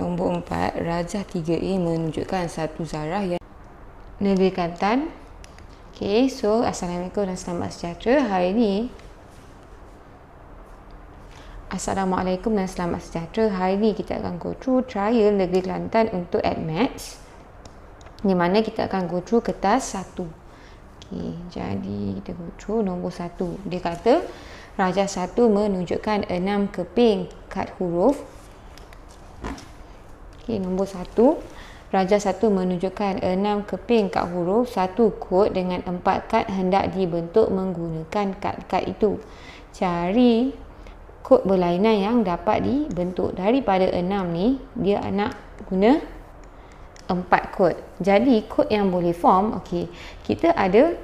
Nombor 4, rajah 3A menunjukkan satu zarah yang negeri Kelantan. Okay, so Assalamualaikum dan selamat sejahtera. Assalamualaikum dan selamat sejahtera. Hari ni kita akan go through trial negeri Kelantan untuk ADMATS, di mana kita akan go through kertas 1. Okay, jadi kita go through nombor 1. Dia kata rajah 1 menunjukkan 6 keping kad huruf. Okay, nombor 1. Rajah 1 menunjukkan 6 keping kad huruf, 1 kod dengan 4 kad hendak dibentuk menggunakan kad-kad itu. Cari kod berlainan yang dapat dibentuk. Daripada 6 ni, dia nak guna 4 kod. Jadi, kod yang boleh form, okey, kita ada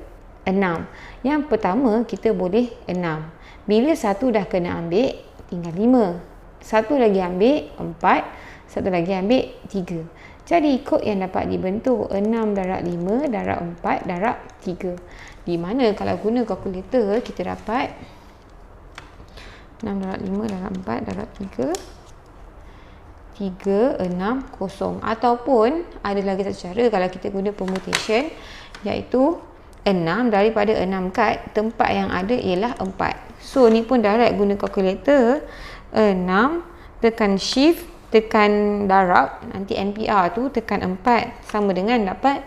6. Yang pertama, kita boleh 6. Bila 1 dah kena ambil, tinggal 5. 1 lagi ambil, 4. 1 lagi ambil, 3. Jadi, kod yang dapat dibentuk 6 darab 5 darab 4 darab 3. Di mana kalau guna kalkulator, kita dapat 6 darab 5 darab 4 darab 3. 360. Ataupun, ada lagi satu cara kalau kita guna permutation, iaitu 6 daripada 6 kad, tempat yang ada ialah 4. So, ni pun direct guna kalkulator. 6, tekan shift, tekan darab, nanti NPR tu tekan 4, sama dengan dapat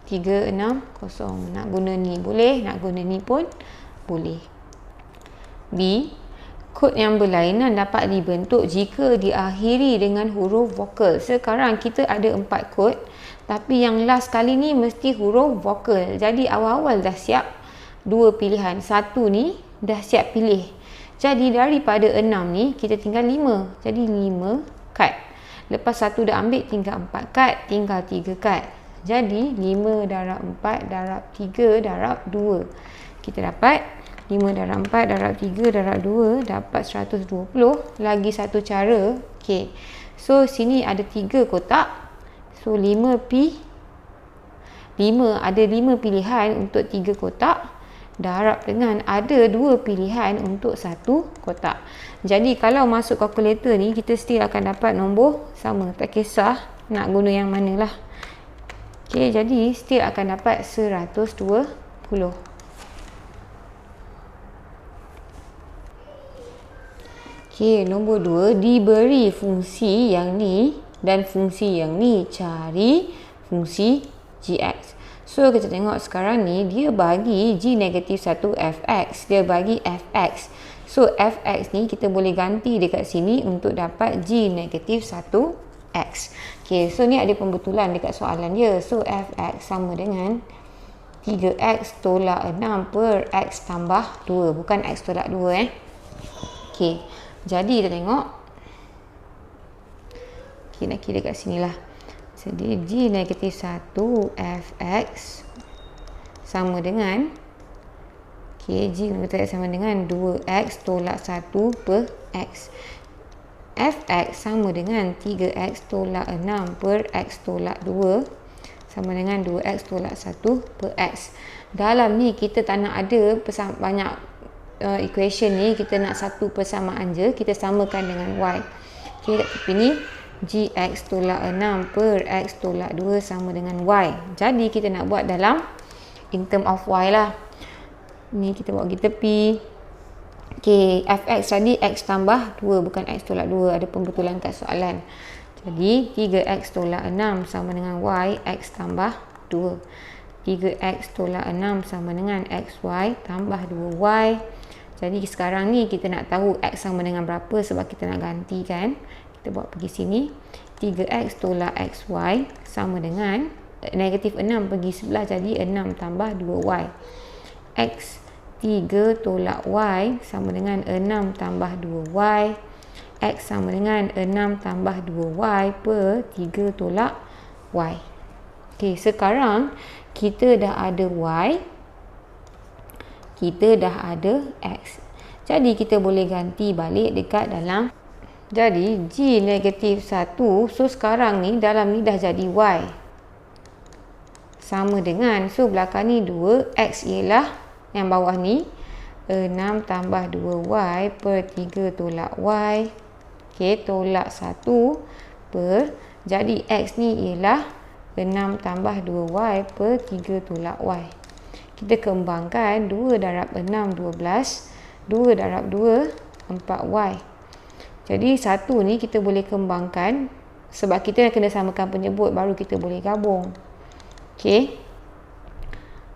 360. Nak guna ni boleh, nak guna ni pun boleh. B, kod yang berlainan dapat dibentuk jika diakhiri dengan huruf vokal. Sekarang kita ada 4 kod, tapi yang last kali ni mesti huruf vokal. Jadi awal-awal dah siap 2 pilihan. 1 ni dah siap pilih. Jadi daripada 6 ni kita tinggal 5. Jadi 5 kad. Lepas 1 dah ambil, tinggal 4 kad, tinggal 3 kad. Jadi 5 darab 4 darab 3 darab 2. Kita dapat 5 darab 4 darab 3 darab 2 dapat 120. Lagi satu cara. Okey. So sini ada 3 kotak. So 5 ada 5 pilihan untuk 3 kotak. Darab dengan ada 2 pilihan untuk 1 kotak. Jadi kalau masuk kalkulator ni, kita still akan dapat nombor sama. Tak kisah nak guna yang mana lah. Okay, jadi still akan dapat 120. Okay, nombor 2. Diberi fungsi yang ni dan fungsi yang ni. Cari fungsi gx. So, kita tengok sekarang ni, dia bagi G negatif 1 fx. Dia bagi fx. So, fx ni kita boleh ganti dekat sini untuk dapat G negatif 1 x. Okay, so ni ada pembetulan dekat soalan dia. So, fx sama dengan 3x tolak 6 per x tambah 2. Bukan x tolak 2 Okay, jadi kita tengok. Okay, nak kira dekat sini lah. Jadi G negatif 1 fx sama dengan G negatif sama dengan 2x tolak 1 per x. Fx sama dengan 3x tolak 6 per x tolak 2 sama dengan 2x tolak 1 per x. Dalam ni kita tak nak ada banyak equation ni, kita nak satu persamaan je, kita samakan dengan y. Okay, kat tepi ni gx tolak 6 per x tolak 2 sama dengan y. Jadi kita nak buat dalam in term of y lah. Ni kita buat pergi tepi. Okay, fx tadi x tambah 2, bukan x tolak 2. Ada pembetulan kat soalan. Jadi 3x tolak 6 sama dengan y, x tambah 2. 3x tolak 6 sama dengan xy tambah 2y. Jadi sekarang ni kita nak tahu x sama dengan berapa sebab kita nak ganti kan. Kita buat pergi sini. 3x tolak xy sama dengan negatif 6 pergi sebelah, jadi 6 tambah 2y. X 3 tolak y sama dengan 6 tambah 2y. X sama dengan 6 tambah 2y per 3 tolak y. Okay, sekarang kita dah ada y, kita dah ada x. Jadi kita boleh ganti balik dekat dalam. Jadi G negatif 1. So sekarang ni dalam ni dah jadi y. Sama dengan, so belakang ni 2. X ialah yang bawah ni 6 tambah 2y per 3 tolak y. Okay, tolak 1 per, jadi X ni ialah 6 tambah 2Y per 3 tolak Y. Kita kembangkan 2 darab 6, 12. 2 darab 2, 4Y. Jadi satu ni kita boleh kembangkan sebab kita kena samakan penyebut baru kita boleh gabung. Okey.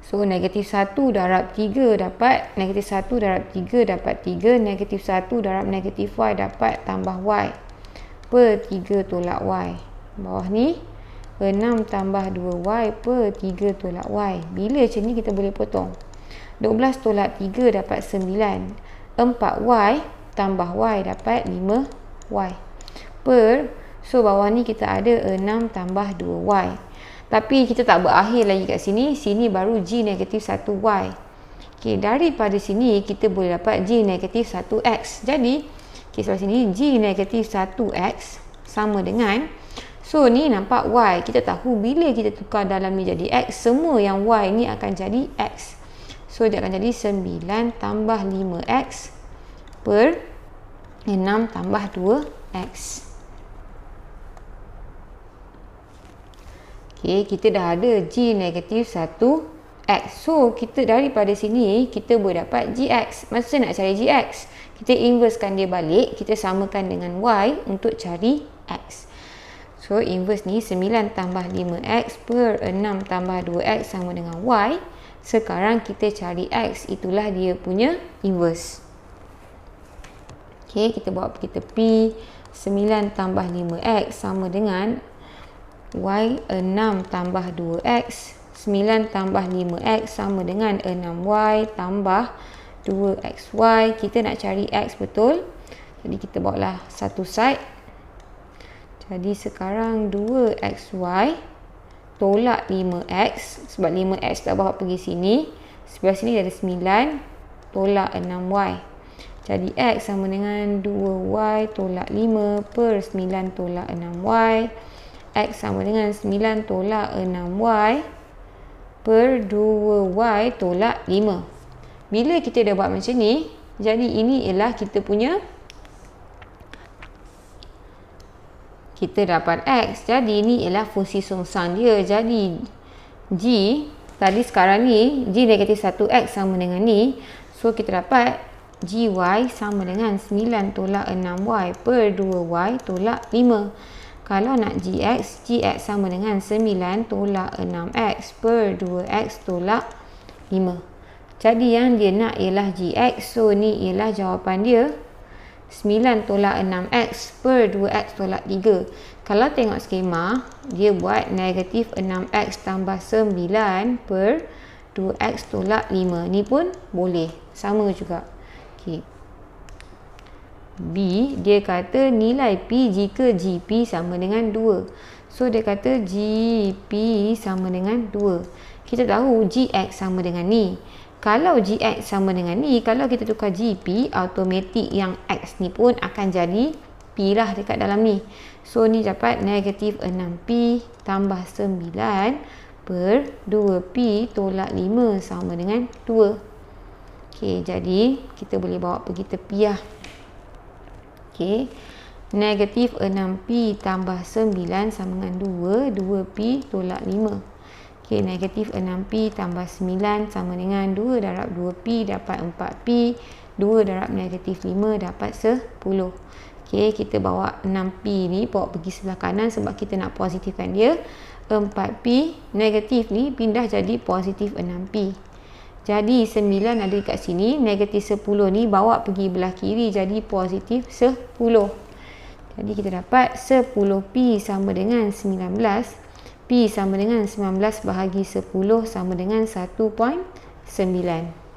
So negatif 1 darab 3 dapat negatif 1 darab 3 dapat 3. Negatif 1 darab negatif Y dapat tambah Y per 3 tolak Y. Bawah ni 6 tambah 2Y per 3 tolak Y. Bila macam ni kita boleh potong. 12 tolak 3 dapat 9. 4Y tambah Y dapat 5Y. Per, so bawah ni kita ada 6 tambah 2Y. Tapi kita tak berakhir lagi kat sini. Sini baru G negatif 1Y. Okay, daripada sini kita boleh dapat G negatif 1X. Jadi, okay, sebelah sini G negatif 1X sama dengan, so ni nampak Y. Kita tahu bila kita tukar dalam ni jadi X, semua yang Y ni akan jadi X. So dia akan jadi 9 tambah 5X per 6 tambah 2X. Okay, kita dah ada G negatif 1X. So kita daripada sini kita boleh dapat GX. Masa nak cari GX, kita inversekan dia balik. Kita samakan dengan Y untuk cari X. So, inverse ni 9 tambah 5X per 6 tambah 2X sama dengan Y. Sekarang kita cari X. Itulah dia punya inverse. Okay, kita bawa pergi tepi. 9 tambah 5X sama dengan Y 6 tambah 2X. 9 tambah 5X sama dengan 6Y tambah 2XY. Kita nak cari X betul. Jadi, kita bawa lah satu side. Jadi sekarang 2XY tolak 5X. Sebab 5X tak bawa pergi sini. Sebelah sini ada 9 tolak 6Y. Jadi X sama dengan 2Y tolak 5 per 9 tolak 6Y. X sama dengan 9 tolak 6Y per 2Y tolak 5. Bila kita dah buat macam ni, jadi ini ialah kita punya, kita dapat X. Jadi ini ialah fungsi songsang dia. Jadi G, tadi sekarang ni G negatif 1X sama dengan ni. So kita dapat GY sama dengan 9 tolak 6Y per 2Y tolak 5. Kalau nak GX, GX sama dengan 9 tolak 6X per 2X tolak 5. Jadi yang dia nak ialah GX. So ni ialah jawapan dia. 9 tolak 6X per 2X tolak 3. Kalau tengok skema, dia buat negatif 6X tambah 9 per 2X tolak 5. Ni pun boleh. Sama juga. Okay. B, dia kata nilai P jika GP sama dengan 2. So, dia kata GP sama dengan 2. Kita tahu GX sama dengan ni. Kalau GX sama dengan ni, kalau kita tukar GP, automatik yang X ni pun akan jadi P lah dekat dalam ni. So, ni dapat negatif 6P tambah 9 per 2P tolak 5 sama dengan 2. Okay, jadi kita boleh bawa pergi tepi lah. Okay, negatif 6P tambah 9 sama dengan 2, 2P tolak 5. Okay, negatif 6P tambah 9 sama dengan 2 darab 2P dapat 4P. 2 darab negatif 5 dapat 10. Okay, kita bawa 6P ni bawa pergi sebelah kanan sebab kita nak positifkan dia. 4P negatif ni pindah jadi positif 6P. Jadi 9 ada dekat sini. Negatif 10 ni bawa pergi belah kiri jadi positif 10. Jadi kita dapat 10P sama dengan 19. P sama dengan 19 bahagi 10 sama dengan 1.9.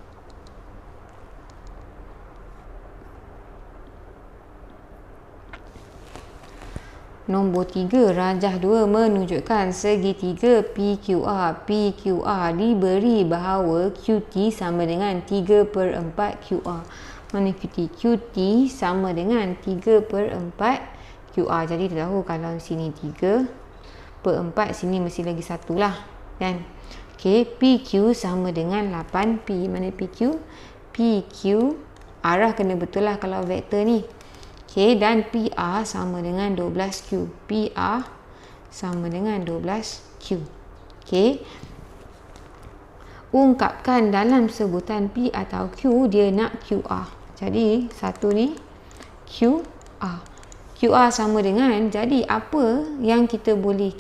Nombor 3, rajah 2 menunjukkan segitiga PQR. PQR diberi bahawa QT sama dengan 3/4 QR. Mana QT? QT sama dengan 3/4 QR. Jadi kita tahu kalau sini 3/4, sini mesti lagi 1 lah, kan? Okay, PQ sama dengan 8P. Mana PQ? PQ arah kena betul lah kalau vektor ni. Okey, dan PR sama dengan 12Q. PR sama dengan 12Q. Okey. Ungkapkan dalam sebutan P atau Q dia nak QR. Jadi satu ni QR. QR sama dengan, jadi apa yang kita boleh,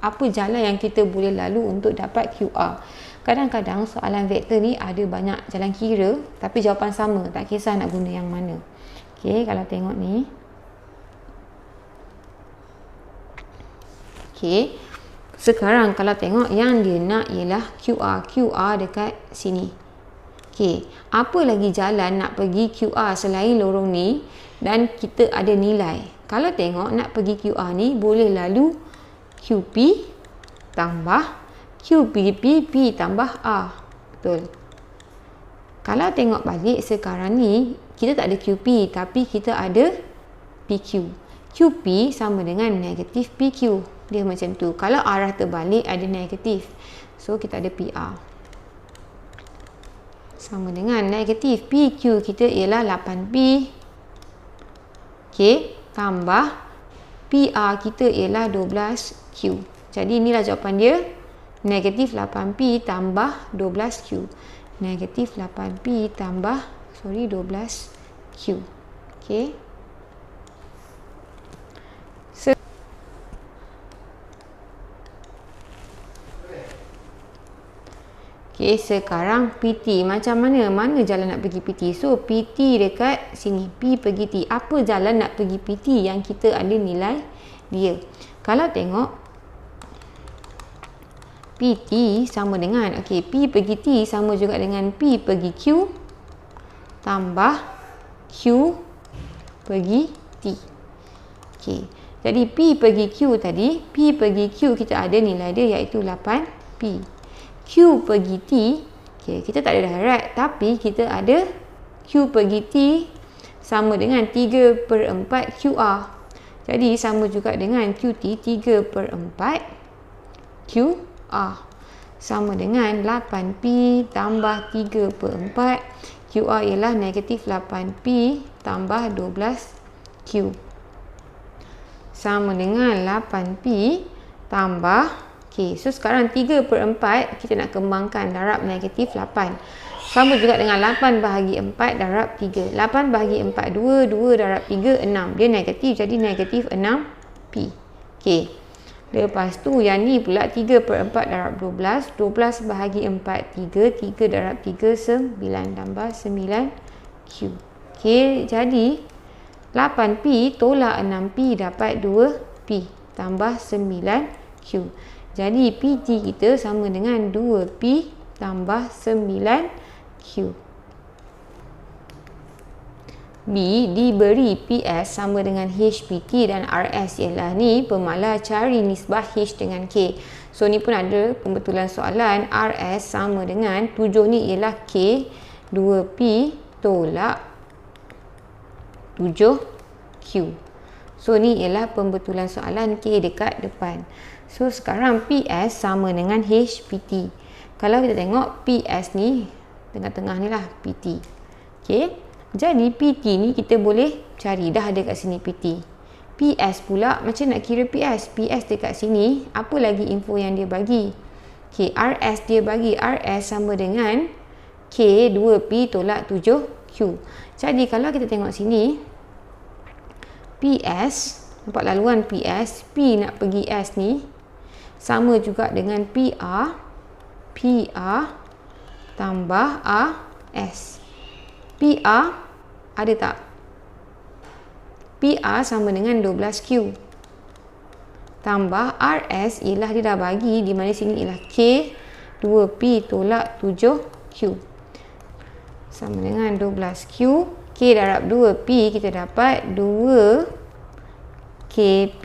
apa jalan yang kita boleh lalu untuk dapat QR. Kadang-kadang soalan vektor ni ada banyak jalan kira tapi jawapan sama, tak kisah nak guna yang mana. Okey, kalau tengok ni. Okey. Sekarang kalau tengok yang dia nak ialah QR. QR dekat sini. Okey, apa lagi jalan nak pergi QR selain lorong ni dan kita ada nilai. Kalau tengok nak pergi QR ni boleh lalu QP tambah QPP, P tambah R. Betul. Kalau tengok balik sekarang ni kita tak ada QP tapi kita ada PQ. QP sama dengan negatif PQ. Dia macam tu. Kalau arah terbalik ada negatif. So kita ada PR. Sama dengan negatif PQ kita ialah 8P. Okey, tambah PR kita ialah 12Q. Jadi inilah jawapan dia. Negatif 8P tambah 12Q. Negatif 8P tambah 12Q. Okey. Okey, sekarang PT. Macam mana? Mana jalan nak pergi PT? So, PT dekat sini. P pergi T. Apa jalan nak pergi PT yang kita ada nilai dia? Kalau tengok, PT sama dengan, okey, P pergi T sama juga dengan P pergi Q tambah Q pergi T. Okey, jadi P pergi Q tadi, P pergi Q kita ada nilai dia iaitu 8P. Q pergi T, okay, kita tak ada darat tapi kita ada Q pergi T sama dengan 3/4 QR. Jadi sama juga dengan QT 3/4 QR. Sama dengan 8P tambah 3/4 QR ialah negatif 8P tambah 12Q. Sama dengan 8P tambah, okey, so sekarang 3/4 kita nak kembangkan darab negatif 8. Sama juga dengan 8 bahagi 4 darab 3. 8 bahagi 4, 2. 2 darab 3, 6. Dia negatif, jadi negatif 6P. Okey. Lepas tu yang ni pula 3/4 darab 12. 12 bahagi 4, 3. 3 darab 3, 9. Tambah 9Q. Okey, jadi 8P tolak 6P dapat 2P. Tambah 9Q. Jadi PT kita sama dengan 2P tambah 9Q. B diberi PS sama dengan HPT dan RS ialah ni pemalar cari nisbah H dengan K. So ni pun ada pembetulan soalan. RS sama dengan 7 ni ialah K, 2P tolak 7Q. So ni ialah pembetulan soalan K dekat depan. So sekarang PS sama dengan HPT. Kalau kita tengok PS ni tengah-tengah ni lah PT. Okey. Jadi PT ni kita boleh cari, dah ada kat sini PT. PS pula macam nak kira PS. PS dekat sini, apa lagi info yang dia bagi? Okey, RS dia bagi RS sama dengan K 2P tolak 7Q. Jadi kalau kita tengok sini PS, nampak laluan PS, P nak pergi S ni sama juga dengan PR tambah RS. PR ada tak? PR sama dengan 12Q tambah RS ialah dia dah bagi di mana sini ialah K 2P tolak 7Q sama dengan 12Q. K darab 2P kita dapat 2KP.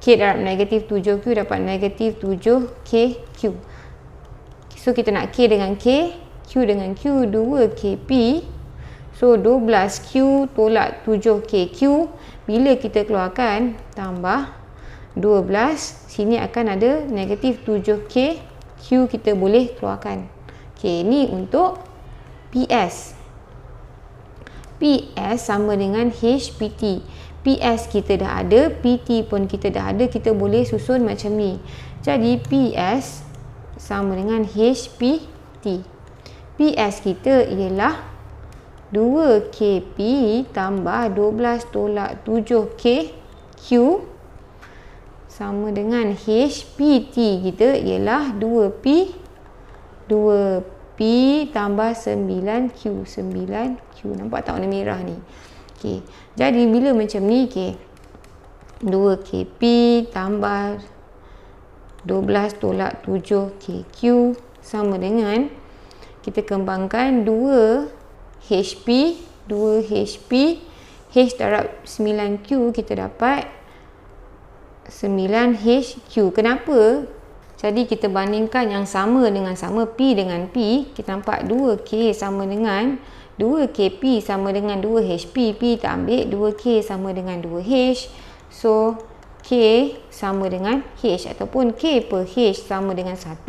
K darab negatif 7Q dapat negatif 7KQ. So kita nak K dengan K, Q dengan Q, 2KP. So 12Q tolak 7KQ. Bila kita keluarkan tambah 12, sini akan ada negatif 7K. Q kita boleh keluarkan. Okay, ni untuk PS. PS sama dengan HPT. PS kita dah ada, PT pun kita dah ada, kita boleh susun macam ni. Jadi PS sama dengan HPT. PS kita ialah 2KP tambah 12 tolak 7KQ sama dengan HPT kita ialah 2P tambah 9Q. 9Q. Nampak tak warna merah ni? Okey. Jadi bila macam ni, okey. 2KP tambah 12 tolak 7KQ sama dengan, kita kembangkan 2HP, 2HP, H darab 9Q, kita dapat 9HQ. Kenapa? Jadi kita bandingkan yang sama dengan sama, P dengan P, kita nampak 2K sama dengan 2KP sama dengan 2HP. P kita ambil, 2K sama dengan 2H. So, K sama dengan H ataupun K per H sama dengan 1.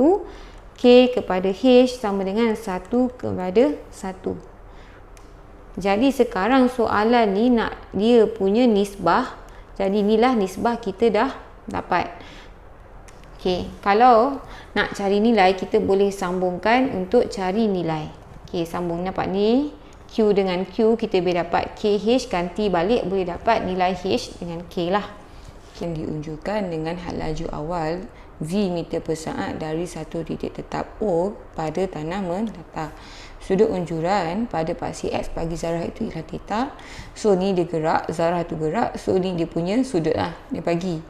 K kepada H sama dengan 1 kepada 1. Jadi sekarang soalan ni nak dia punya nisbah. Jadi inilah nisbah kita dah dapat. Okey, kalau nak cari nilai, kita boleh sambungkan untuk cari nilai. Okey, sambung nampak ni. Q dengan Q kita boleh dapat KH, ganti balik boleh dapat nilai H dengan K lah. Yang diunjukkan dengan had laju awal V meter per saat dari satu titik tetap O pada tanah mendatar. Sudut unjuran pada paksi X bagi zarah itu ialah theta. So ni dia gerak, zarah tu gerak. So ni dia punya sudut lah, dia bagi.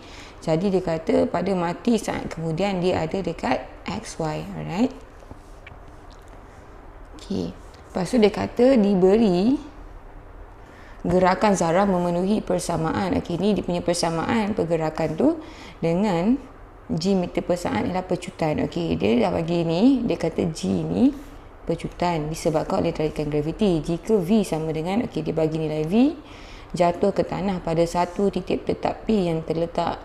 Jadi dia kata pada mati saat kemudian dia ada dekat XY. Alright. Okay. Lepas tu dia kata diberi gerakan zarah memenuhi persamaan. Okay, ni dia punya persamaan pergerakan tu dengan G meter per saat ialah pecutan. Okay, dia dah bagi ni, dia kata G ni pecutan disebabkan oleh tarikan graviti. Jika V sama dengan, okay, dia bagi nilai V jatuh ke tanah pada satu titik tetap P yang terletak.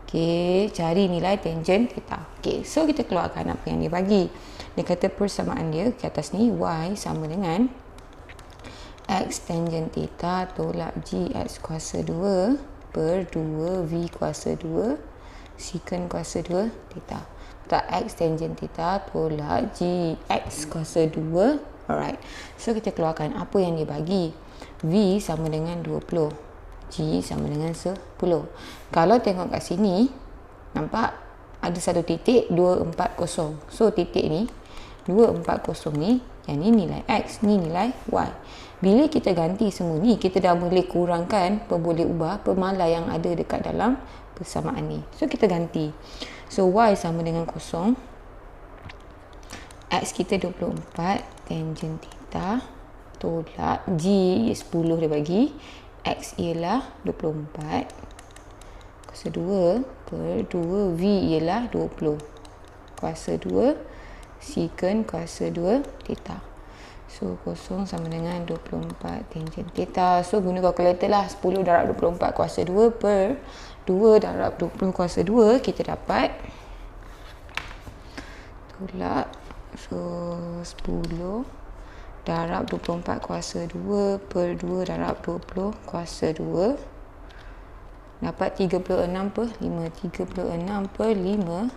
Okay, cari nilai tangent theta. Okay, so kita keluarkan apa yang dia bagi. Dia kata persamaan dia ke atas ni, Y sama dengan X tangent theta tolak G X kuasa 2 per 2 V kuasa 2 secant kuasa 2 theta. Tak, X tangent theta tolak G X kuasa 2. Alright. So kita keluarkan apa yang dia bagi. V sama dengan 20. G sama dengan 10. Kalau tengok kat sini, nampak ada satu titik 240. So titik ni 240 ni, yang ni nilai X, ni nilai Y. Bila kita ganti semua ni, kita dah boleh kurangkan, boleh ubah pemalai yang ada dekat dalam persamaan ni. So kita ganti. So Y sama dengan 0. X kita 24 tangent theta tolak G 10 dia bagi. X ialah 24 kuasa 2 per 2 V ialah 20 kuasa 2 secant kuasa 2 theta. So 0 sama dengan 24 tangent theta. So guna kalkulator lah. 10 darab 24 kuasa 2 per 2 darab 20 kuasa 2, kita dapat tolak. So 10 darab 24 kuasa 2 per 2 darab 20 kuasa 2 dapat 36 per 5. 36 per 5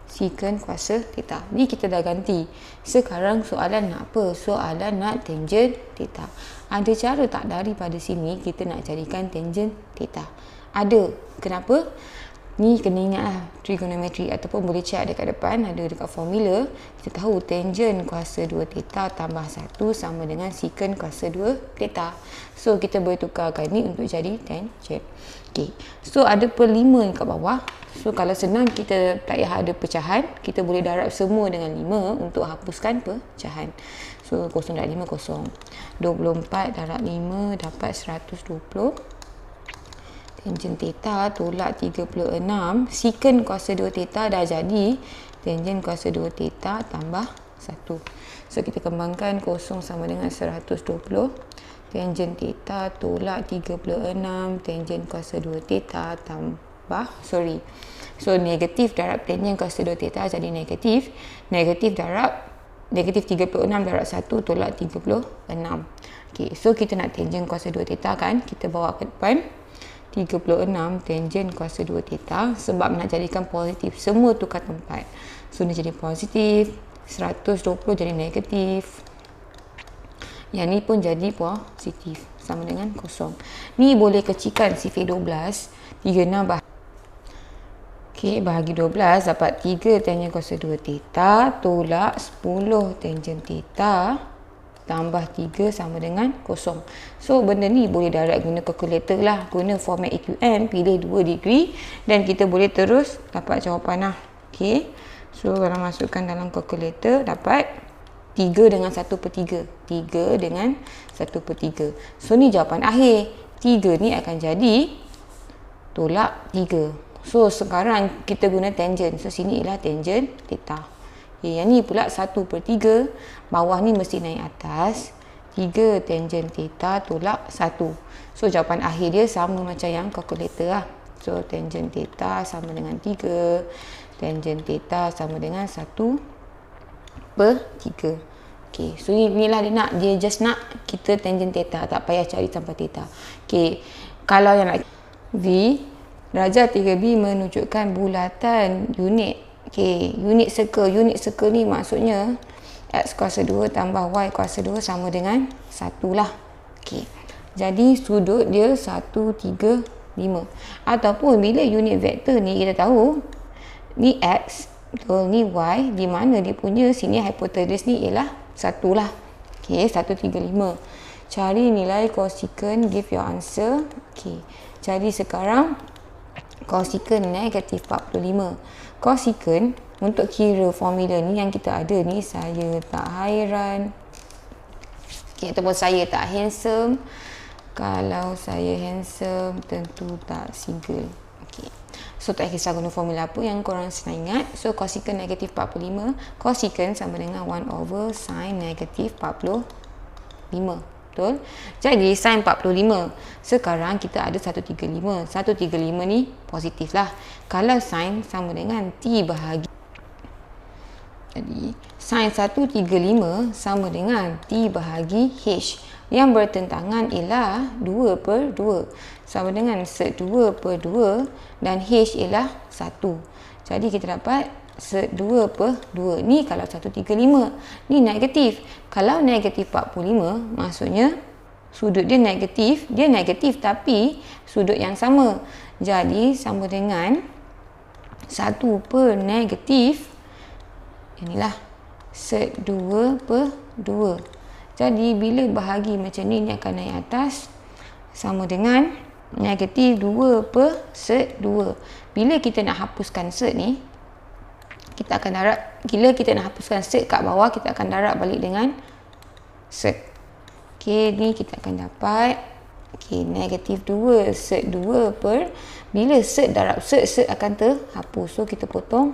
secant kuasa theta. Ni kita dah ganti. Sekarang soalan nak apa? Soalan nak tangent theta. Ada cara tak daripada sini kita nak carikan tangent theta? Ada. Kenapa? Ni kena ingat lah trigonometri, ataupun boleh check dekat depan, ada dekat formula. Kita tahu tangent kuasa 2 theta tambah 1 sama dengan secant kuasa 2 theta. So kita boleh tukarkan ni untuk jadi tangent. Okay. So ada per 5 kat bawah. So kalau senang kita tak payah ada pecahan, kita boleh darab semua dengan 5 untuk hapuskan pecahan. So 0 darab 5 kosong. 24 darab 5 dapat 120. Tangent theta tolak 36. Secant kuasa 2 theta dah jadi tangent kuasa 2 theta tambah 1. So kita kembangkan 0 sama dengan 120. Tangent theta tolak 36 tangent kuasa 2 theta tambah, so negatif darab tangent kuasa 2 theta jadi negatif. Negatif darab negatif 36 darab 1 tolak 36. Okay, so kita nak tangent kuasa 2 theta kan. Kita bawa ke depan. 36 tangent kuasa 2 theta. Sebab nak jadikan positif. Semua tukar tempat. So, ni jadi positif. 120 jadi negatif. Yang ni pun jadi positif. Sama dengan kosong. Ni boleh kecilkan sifir 12. 36 okay, bahagi 12 dapat 3 tangent kuasa 2 theta tolak 10 tangent theta tambah 3 sama dengan kosong. So, benda ni boleh direct guna kalkulator lah. Guna format EQN, pilih 2 degree dan kita boleh terus dapat jawapan lah. Okay. So, kalau masukkan dalam kalkulator dapat 3 dengan 1/3. 3 dengan 1/3. So, ni jawapan akhir. 3 ni akan jadi tolak 3. So, sekarang kita guna tangent. So, sini ialah tangent theta. Okay, yang ni pula 1/3. Bawah ni mesti naik atas. 3 tangent theta tolak 1. So, jawapan akhir dia sama macam yang kalkulator lah. So, tangent theta sama dengan 3. Tangent theta sama dengan 1/3. Okay, so inilah dia just nak kita tangent theta. Tak payah cari sampai theta. Okay, kalau yang nak V, darjah 3B menunjukkan bulatan unit. Okay, unit circle. Unit circle ni maksudnya X kuasa 2 tambah Y kuasa 2 sama dengan 1 lah. Okay, jadi sudut dia 1, 3, 5. Ataupun bila unit vektor ni kita tahu ni X, betul, ni Y, di mana dia punya sini hipotenus ni ialah 1 lah. Okay, 1, 3, 5. Cari nilai cosecant, give your answer. Okay, jadi sekarang cosecant negatif 45. Cosecant, untuk kira formula ni yang kita ada ni, saya tak hairan. Okay, ataupun saya tak handsome. Kalau saya handsome, tentu tak single. Okay. So, tak kisah guna formula apa yang korang senang ingat. So, cosecant negatif 45. Cosecant sama dengan 1 / sin negatif 45. Betul? Jadi, sin 45. Sekarang kita ada 135. 135 ni positif lah. Kalau sin sama dengan T bahagi. Jadi, sin 135 sama dengan T bahagi H. Yang bertentangan ialah 2/2. Sama dengan sek 2/2 dan H ialah 1. Jadi, kita dapat sek 2/2. Ni kalau 135. Ni negatif. Kalau negatif 45, maksudnya sudut dia negatif. Dia negatif tapi sudut yang sama. Jadi, sama dengan 1 per negatif. Inilah sek 2/2. Jadi, bila bahagi macam ni akan naik atas. Sama dengan negatif 2 per sek 2. Bila kita nak hapuskan sek ni, kita akan darab. Bila kita nak hapuskan sek kat bawah, kita akan darab balik dengan sek. Okay, ni kita akan dapat. Okay, negatif 2 sek 2 per. Bila sek darab sek, sek akan terhapus. So, kita potong.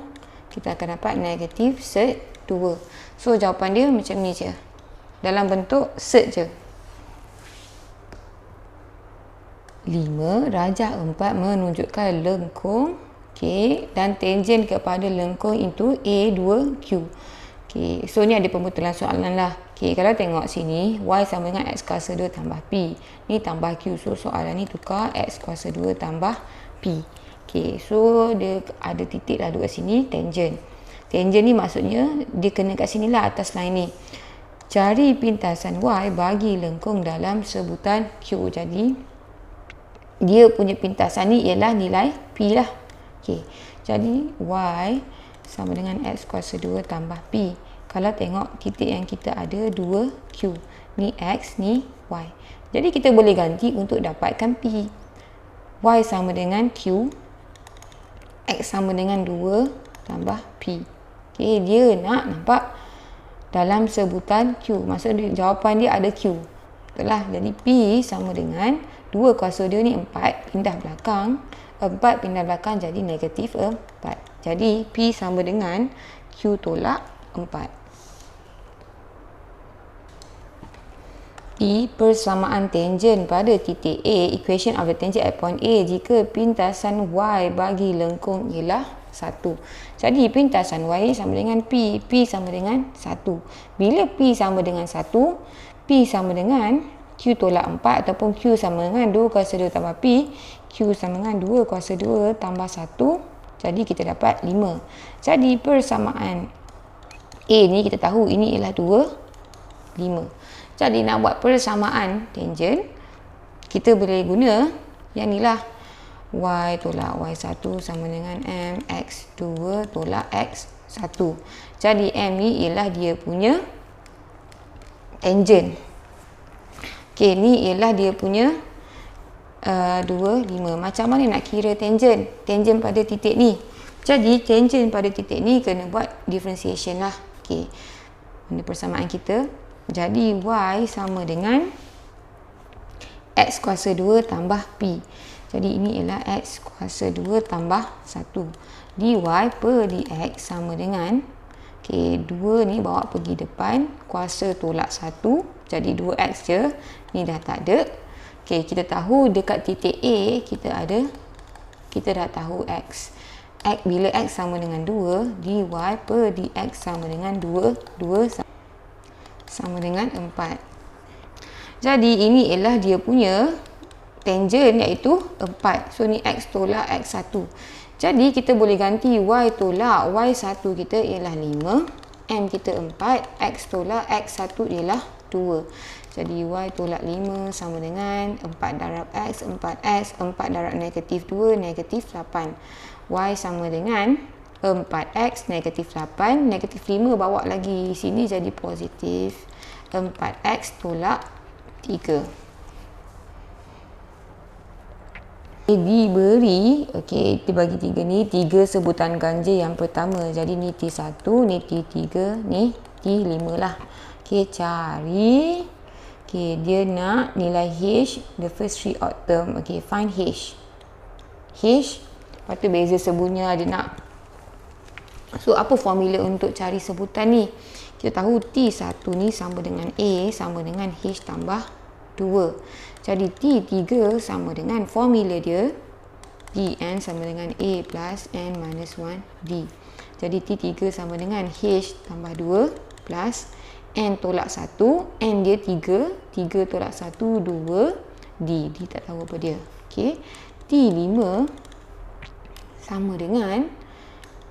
Kita akan dapat negatif sek 2. So, jawapan dia macam ni je. Dalam bentuk sek je. 5 rajah 4 menunjukkan lengkung. Okay, dan tangent kepada lengkung itu A2Q. Okay, so ni ada pembetulan soalan lah. Okay, kalau tengok sini, Y sama dengan X kuasa 2 tambah P. Ni tambah Q. So, soalan ni tukar X kuasa 2 tambah P. Okay, so dia ada titik lah kat sini, tangent. Tangent ni maksudnya dia kena kat sini lah, atas line ni. Cari pintasan Y bagi lengkung dalam sebutan Q. Jadi, dia punya pintasan ni ialah nilai P lah. Okay, jadi Y sama dengan X kuasa 2 tambah P. Kalau tengok titik yang kita ada 2Q. Ni X, ni Y. Jadi, kita boleh ganti untuk dapatkan P. Y sama dengan Q. X sama dengan 2 tambah P. Okay, dia nak nampak dalam sebutan Q. Maksudnya jawapan dia ada Q. Betul lah. Jadi, P sama dengan 2 kuasa 2 ni 4. Pindah belakang. 4 pindah belakang jadi negatif 4. Jadi, P sama dengan Q tolak 4. E persamaan tangent pada titik A, equation of the tangent at point A jika pintasan Y bagi lengkung ialah 1. Jadi, pintasan Y sama dengan P. P sama dengan 1. Bila P sama dengan 1, P sama dengan Q tolak 4 ataupun Q sama dengan 2 kuasa 2 tambah P. Q sama dengan 2 kuasa 2 tambah 1. Jadi kita dapat 5. Jadi persamaan A ni kita tahu ini ialah 2, 5. Jadi nak buat persamaan tangent, kita boleh guna yang ni lah. Y tolak Y1 sama dengan M X2 tolak X1. Jadi M ni ialah dia punya tangent. Okey, ni ialah dia punya 2, 5. Macam mana nak kira tangent? Tangent pada titik ni. Jadi, tangent pada titik ni kena buat differentiation lah. Okey, ini persamaan kita. Jadi, Y sama dengan X kuasa 2 tambah P. Jadi, ini ialah X kuasa 2 tambah 1. dy per dx sama dengan, okey, 2 ni bawa pergi depan, kuasa tolak 1. Jadi 2x je. Ni dah tak ada. Okey, kita tahu dekat titik A kita dah tahu x. Bila x sama dengan 2, dy per dx sama dengan 2 sama dengan 4. Jadi ini ialah dia punya tangent iaitu 4. So ni x tolak x1. Jadi kita boleh ganti y tolak y1 kita ialah 5, m kita 4, x tolak x1 ialah 2. Jadi y tolak 5 sama dengan 4 darab x, 4x, 4 darab negatif 2, negatif 8. Y sama dengan 4x negatif 8, negatif 5 bawa lagi sini jadi positif 4x tolak 3. Diberi, okey, kita bagi 3 ni 3 sebutan ganjil yang pertama. Jadi ni T1, ni T3, ni T5 lah. Okey, cari. Okey, dia nak nilai H, the first 3 odd term. Okey, find H. H, lepas tu beza sebutnya dia nak. So, apa formula untuk cari sebutan ni? Kita tahu T1 ni sama dengan A sama dengan H tambah 2. Jadi T3 sama dengan formula dia Tn sama dengan A plus N minus 1D. Jadi T3 sama dengan H tambah 2 plus N tolak 1. N dia 3. 3 tolak 1, 2. D. D tak tahu apa dia. Okay. T5 sama dengan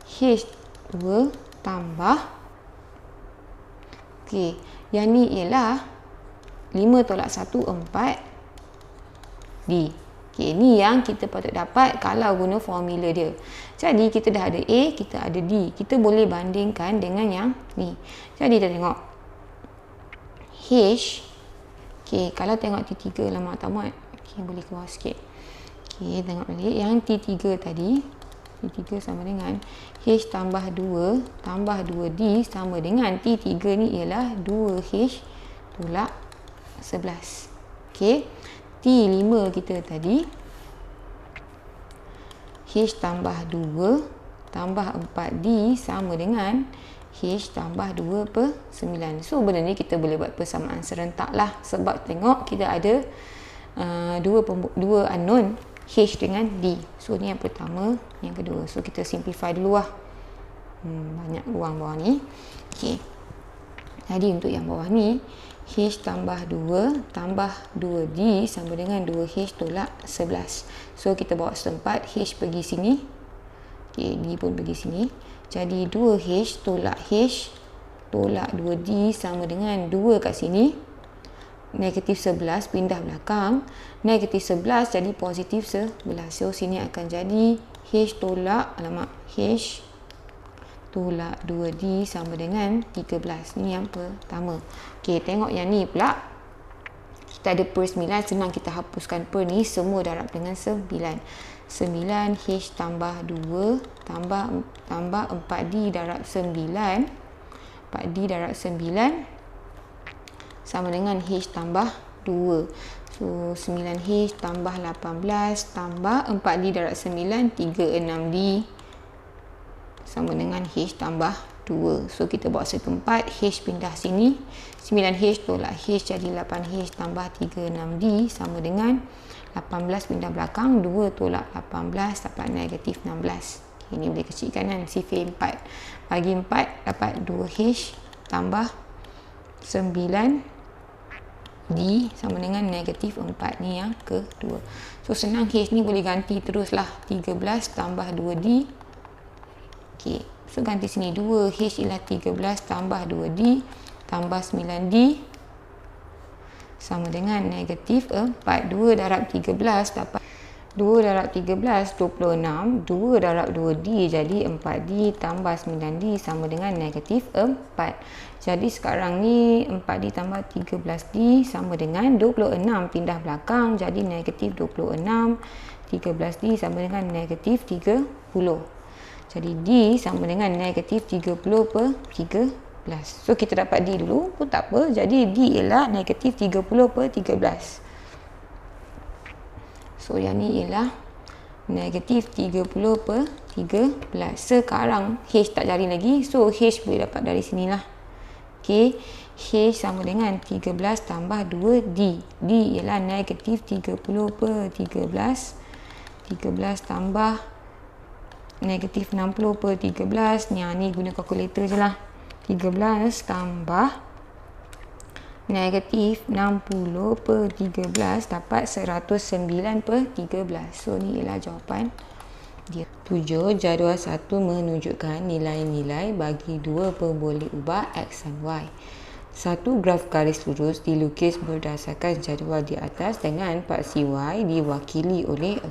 H2 tambah. Okay. Yang ni ialah 5 tolak 1, 4. D. Okay, ni yang kita patut dapat kalau guna formula dia. Jadi, kita dah ada A, kita ada D. Kita boleh bandingkan dengan yang ni. Jadi, kita tengok. H. Okay, kalau tengok T3, lama tak muat. Okay, boleh keluar sikit. Okay, tengok balik. Yang T3 tadi. T3 sama dengan H tambah 2 tambah 2D sama dengan T3 ni ialah 2H tolak 11. Okay. T5 kita tadi H tambah 2 tambah 4D sama dengan H tambah 2 per 9. So, benda ni kita boleh buat persamaan serentak lah. Sebab tengok kita ada dua unknown H dengan D. So, ni yang pertama, yang kedua. So, kita simplify dulu lah. Banyak ruang bawah ni. Okay. Jadi, untuk yang bawah ni H tambah 2 tambah 2D sama dengan 2H tolak 11. So, kita bawa setempat. H pergi sini. Okay, D pun pergi sini. Jadi, 2H tolak H tolak 2D sama dengan 2 kat sini. Negatif 11 pindah belakang. Negatif 11 jadi positif 11. So, sini akan jadi H tolak, H tolak 2D sama dengan 13. Ni yang pertama. Okey, tengok yang ni pula. Kita ada per 9. Senang kita hapuskan per ni. Semua darab dengan 9. 9H tambah 2 tambah 4D darab 9. 4D darab 9 sama dengan H tambah 2. So, 9H tambah 18 tambah 4D darab 9. 36D sama dengan H tambah 2. So, kita bawa setempat. H pindah sini. 9H tolak H jadi 8H tambah 36D sama dengan 18 pindah belakang. 2 tolak 18 dapat negatif 16. Okay, ini boleh kecilkan kan. Sifir 4. Bagi 4 dapat 2H tambah 9 D sama dengan negatif 4. Ni yang kedua. So senang, H ni boleh ganti teruslah. 13 tambah 2D. Okay. So ganti sini 2. H ialah 13 tambah 2D tambah 9D sama dengan negatif 4. 2 darab 13 dapat 2 darab 13, 26. 2 darab 2D jadi 4D tambah 9D sama dengan negatif 4. Jadi sekarang ni 4D tambah 13D sama dengan 26. Pindah belakang jadi negatif 26. 13D sama dengan negatif 30. Jadi D sama dengan negatif 30 per 13. So kita dapat D dulu pun tak apa. Jadi D ialah negatif 30 per 13. So yang ni ialah negatif 30 per 13. Sekarang H tak cari lagi. So H boleh dapat dari sinilah. Okay. H sama dengan 13 tambah 2D. D ialah negatif 30 per 13. 13 tambah negatif 60 per 13. Ni guna kalkulator je lah. 13 tambah negatif 60 per 13 dapat 109 per 13. So ni ialah jawapan dia. 7. Jadual 1 menunjukkan nilai-nilai bagi dua pemboleh ubah X dan Y. Satu graf garis lurus dilukis berdasarkan jadual di atas dengan paksi Y diwakili oleh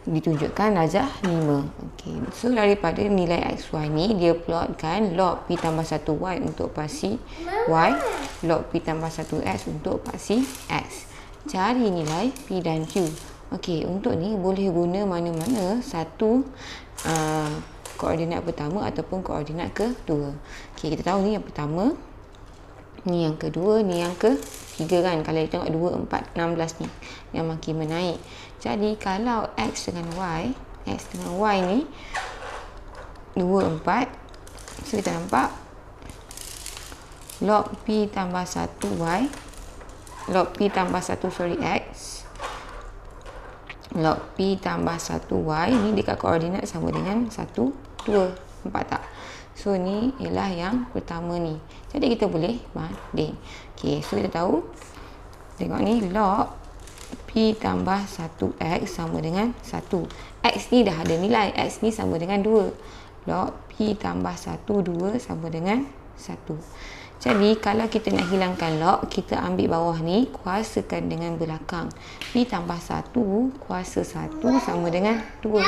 ditunjukkan darjah 5. Okey. So daripada nilai XY ni dia plotkan log P tambah 1Y untuk paksi Y, log P tambah 1X untuk paksi X. Cari nilai P dan Q. Okey, untuk ni boleh guna mana-mana satu koordinat pertama ataupun koordinat kedua. Okey, kita tahu ni yang pertama, ni yang kedua, ni yang ketiga kan. Kalau kita tengok 2, 4, 16 ni yang makin menaik. Jadi kalau X dengan Y ni 2, 4. So kita nampak log P tambah 1Y, log P tambah 1 X, log P tambah 1Y ni dekat koordinat sama dengan 1, 2. Nampak tak? So ni ialah yang pertama ni. Jadi kita boleh banding. Okay, so kita tahu, tengok ni log P tambah 1X sama dengan 1. X ni dah ada nilai. X ni sama dengan 2. Log P tambah 1, 2 sama dengan 1. Jadi kalau kita nak hilangkan log, kita ambil bawah ni, kuasakan dengan belakang. P tambah 1 kuasa 1 sama dengan 2.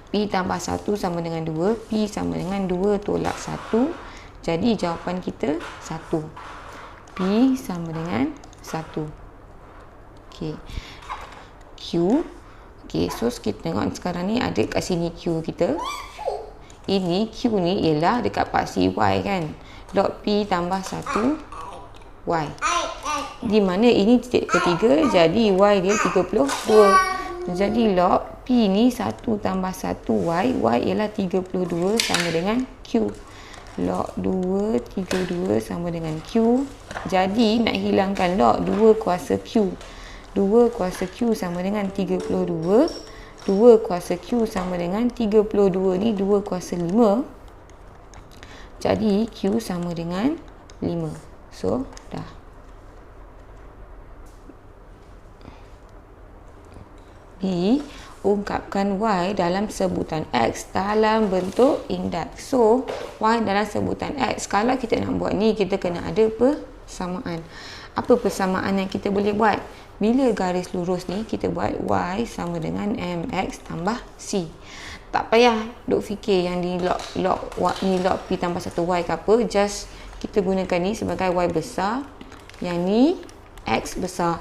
P tambah 1 sama dengan 2. P sama dengan 2 tolak 1. Jadi jawapan kita 1. P sama dengan 1. Okay. Q. Okay, so kita tengok sekarang ni ada kat sini Q kita. Ini Q ni ialah dekat paksi Y kan. Log P tambah 1 Y. Di mana ini titik ketiga, jadi Y dia 32. Jadi log P ni 1 tambah 1 Y. Y ialah 32 sama dengan Q. Log 2, 32 sama dengan Q. Jadi nak hilangkan log 2 kuasa Q. 2 kuasa Q sama dengan 32. 2 kuasa Q sama dengan 32 ni 2 kuasa 5. Jadi Q sama dengan 5. So dah. B. Ungkapkan Y dalam sebutan X dalam bentuk indeks. So Y dalam sebutan X, kalau kita nak buat ni, kita kena ada persamaan. Apa persamaan yang kita boleh buat? Bila garis lurus ni, kita buat Y sama dengan MX tambah C. Tak payah duk fikir yang di log ni log P tambah 1Y ke apa. Just kita gunakan ni sebagai Y besar. Yang ni X besar.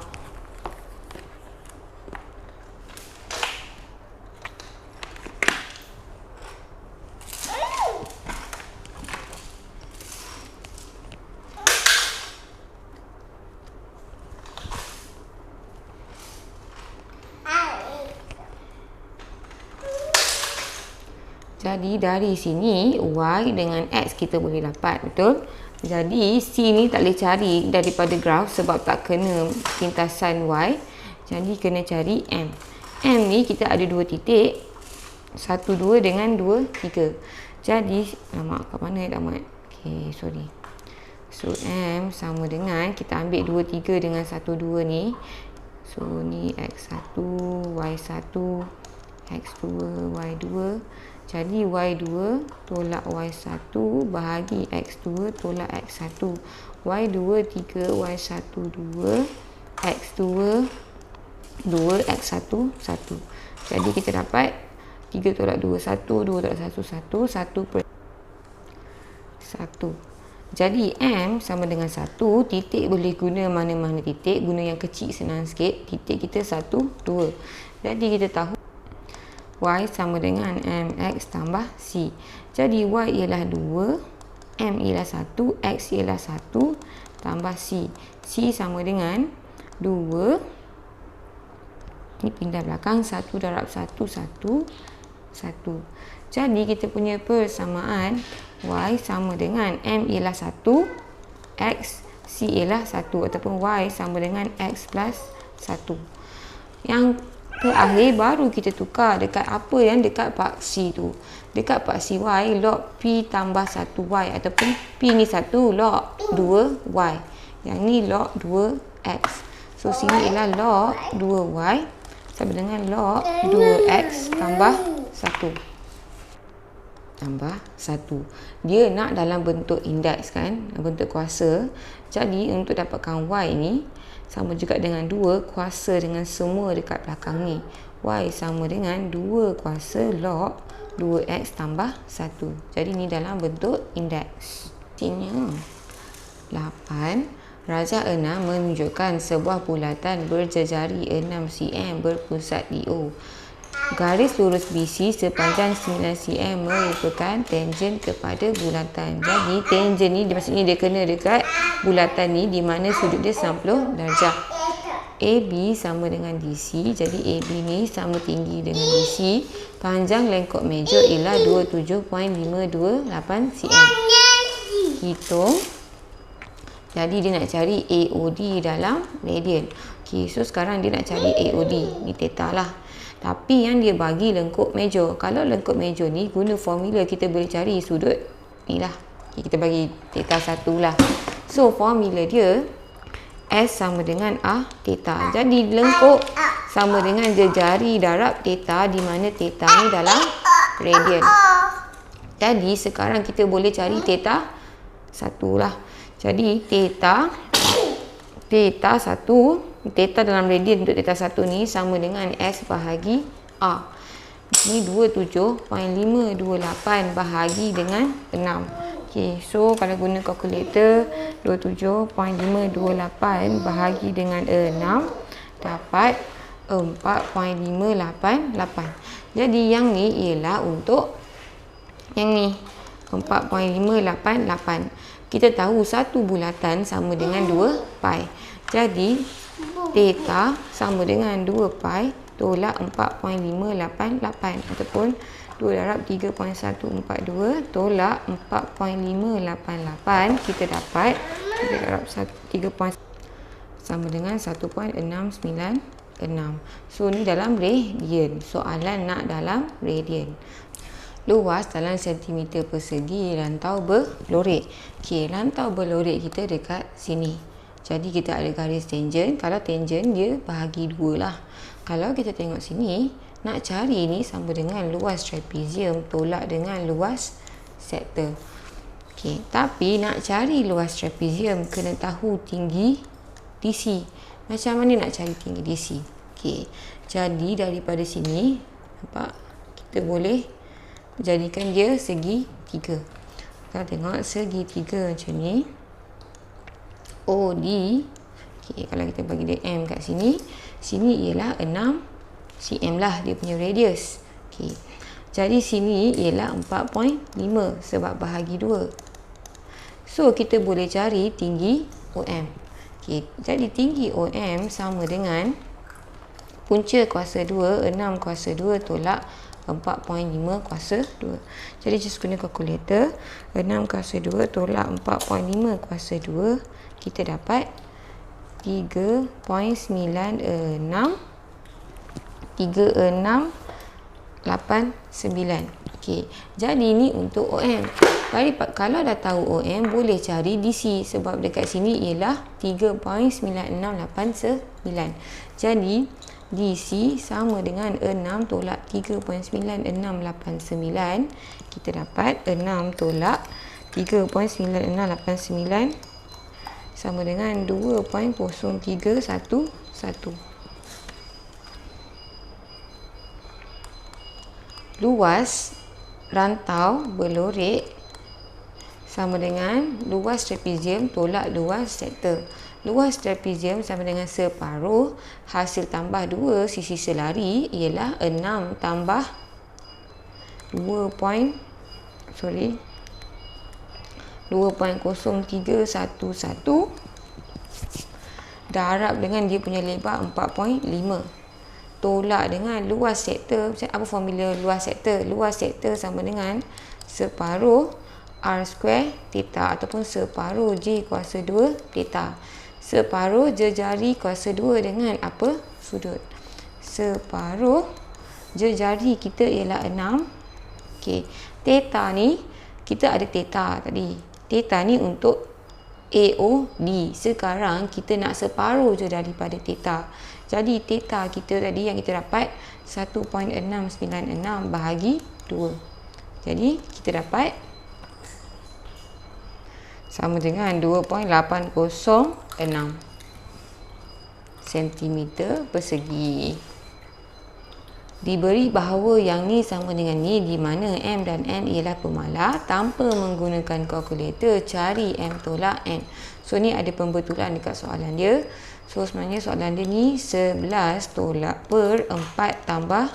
Jadi dari sini Y dengan X kita boleh dapat, betul? Jadi C ni tak boleh cari daripada graf sebab tak kena lintasan Y. Jadi kena cari M. M ni kita ada 2 titik. 1, 2 dengan 2, 3. Jadi, kat mana tamat? Okay, sorry. So M sama dengan, kita ambil 2, 3 dengan 1, 2 ni. So ni X1, Y1, X2, Y2. Jadi Y2 tolak Y1 bahagi X2 tolak X1. Y2 3, Y1 2, X2 2, X1 1. Jadi kita dapat 3 tolak 2, 1, 2 tolak 1, 1, 1 per 1. Jadi M sama dengan 1, titik boleh guna mana-mana titik. Guna yang kecil senang sikit. Titik kita 1, 2. Jadi kita tahu Y sama dengan MX tambah C. Jadi Y ialah 2, M ialah 1, X ialah 1 tambah C. C sama dengan 2. Ini pindah belakang, 1 darab 1, 1, 1. Jadi kita punya persamaan Y sama dengan M ialah 1, X, C ialah 1. Ataupun Y sama dengan X plus 1. Yang terakhir baru kita tukar dekat apa yang dekat paksi tu. Dekat paksi Y, log P tambah 1Y. Ataupun P ni 1, log 2Y. Yang ni log 2X. So sini ialah log 2Y sama dengan log 2X tambah 1. Tambah 1. Dia nak dalam bentuk indeks kan, bentuk kuasa. Jadi untuk dapatkan Y ni sama juga dengan 2 kuasa dengan semua dekat belakang ni. Y sama dengan 2 kuasa log 2X tambah 1. Jadi ni dalam bentuk indeks. Sini 8. Rajah 6 menunjukkan sebuah bulatan berjejari 6 cm berpusat di O. Garis lurus BC sepanjang 9 cm merupakan tangent kepada bulatan. Jadi tangent ni maksudnya dia kena dekat bulatan ni di mana sudut dia 90 darjah. AB sama dengan DC. Jadi AB ni sama tinggi dengan DC. Panjang lengkok meja ialah 27.528 cm. Hitung. Jadi dia nak cari AOD dalam radian. Okey, so sekarang dia nak cari AOD. Ni theta lah. Tapi yang dia bagi lengkuk meja. Kalau lengkuk meja ni guna formula kita boleh cari sudut ni lah. Okay, kita bagi theta 1 lah. So formula dia S sama dengan A theta. Jadi lengkuk sama dengan jejari darab theta di mana theta ni dalam radian. Jadi sekarang kita boleh cari theta 1 lah. Jadi theta 1, theta dalam radian untuk theta 1 ni sama dengan S bahagi A. Ini 27.528 bahagi dengan 6. Okey, so kalau guna kalkulator 27.528 bahagi dengan 6 dapat 4.588. Jadi yang ni ialah untuk yang ni 4.588. Kita tahu satu bulatan sama dengan 2 pi. Jadi theta sama dengan 2 pi tolak 4.588 ataupun 2 darab 3.142 tolak 4.588 kita dapat 3 darab 3. Sama dengan 1.696. So ni dalam radian. Soalan nak dalam radian. Luas dalam sentimeter persegi rantau berlorik. Okey, rantau berlorik kita dekat sini. Jadi kita ada garis tangent. Kalau tangent dia bahagi 2 lah. Kalau kita tengok sini, nak cari ni sama dengan luas trapezium tolak dengan luas sektor. Okey, tapi nak cari luas trapezium kena tahu tinggi DC. Macam mana nak cari tinggi DC? Okey, jadi daripada sini nampak kita boleh jadikan dia segi 3. Kita tengok segi 3 macam ni. OD. Okey, kalau kita bagi dia M kat sini, sini ialah 6 cm lah dia punya radius. Okey. Jadi sini ialah 4.5 sebab bahagi 2. So kita boleh cari tinggi OM. Okey, jadi tinggi OM sama dengan punca kuasa 2, 6 kuasa 2 tolak 4.5 kuasa 2. Jadi just guna kalkulator. 6 kuasa 2 tolak 4.5 kuasa 2. Kita dapat 3.9689. Okey. Jadi ni untuk OM. Kalau dah tahu OM, boleh cari DC sebab dekat sini ialah 3.9689. Jadi DC sama dengan 6 tolak 3.9689. Kita dapat 6 tolak 3.9689 sama dengan 2.0311. Luas rantau berlorek sama dengan luas trapezium tolak luas sektor. Luas trapezium sama dengan separuh hasil tambah 2 sisi selari ialah 6 tambah 2.0311 darab dengan dia punya lebar 4.5 tolak dengan luas sektor. Apa formula luas sektor? Luas sektor sama dengan separuh R square theta ataupun separuh J kuasa 2 theta. Separuh jejari kuasa 2 dengan apa? Sudut. Separuh jejari kita ialah 6. Okey. Theta ni, kita ada theta tadi. Theta ni untuk AOD. Sekarang kita nak separuh je daripada theta. Jadi theta kita tadi yang kita dapat 1.696 bahagi 2. Jadi kita dapat sama dengan 2.806 cm persegi. Diberi bahawa yang ni sama dengan ni di mana M dan N ialah pemalar. Tanpa menggunakan kalkulator, cari M tolak N. So ni ada pembetulan dekat soalan dia. So sebenarnya soalan dia ni 11 tolak per 4 tambah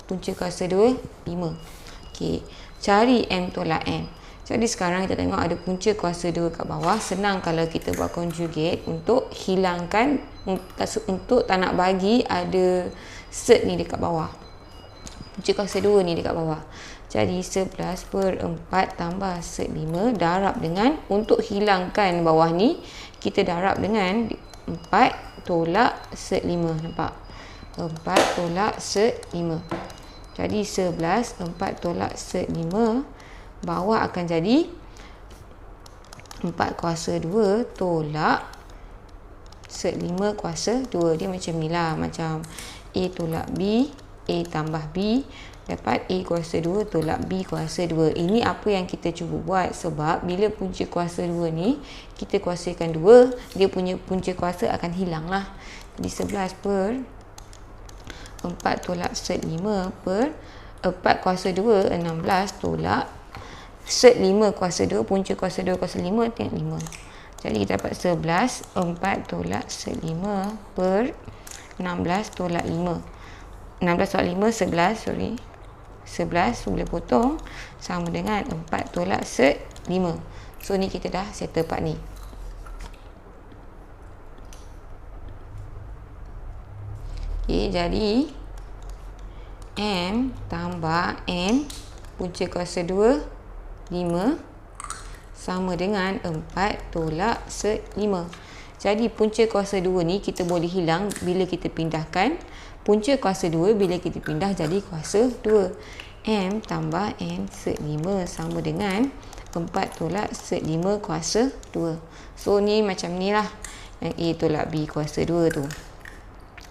punca kuasa 2, 5. Okey, cari M tolak N. Jadi sekarang kita tengok ada punca kuasa 2 kat bawah. Senang kalau kita buat conjugate untuk hilangkan, untuk tak nak bagi ada set ni dekat bawah. Punca kuasa 2 ni dekat bawah. Jadi 11 per 4 tambah set 5 darab dengan, untuk hilangkan bawah ni, kita darab dengan 4 tolak set 5. Nampak? 4 tolak set 5. Jadi 11 4 tolak set 5, bawah akan jadi 4 kuasa 2 tolak set 5 kuasa 2. Dia macam ni lah, macam A tolak B, A tambah B, dapat A kuasa 2 tolak B kuasa 2. Ini apa yang kita cuba buat, sebab bila punca kuasa 2 ni kita kuasakan 2, dia punya punca kuasa akan hilang lah. Jadi 11 per 4 tolak set 5 per 4 kuasa 2, 16 tolak set 5 kuasa 2, punca kuasa 2 kuasa 5, tengok 5. Jadi kita dapat 11 4 tolak set 5 per 16 tolak 5. 16 tolak 5, 11, sorry. 11 boleh potong, sama dengan 4 tolak set 5. So ni kita dah settle part ni. Okay, jadi M tambah N punca kuasa 2 5 sama dengan 4 tolak set 5. Jadi punca kuasa 2 ni kita boleh hilang bila kita pindahkan. Punca kuasa 2 bila kita pindah jadi kuasa 2. M tambah N set 5 sama dengan 4 tolak set 5 kuasa 2. So ni macam ni lah, yang A tolak B kuasa 2 tu.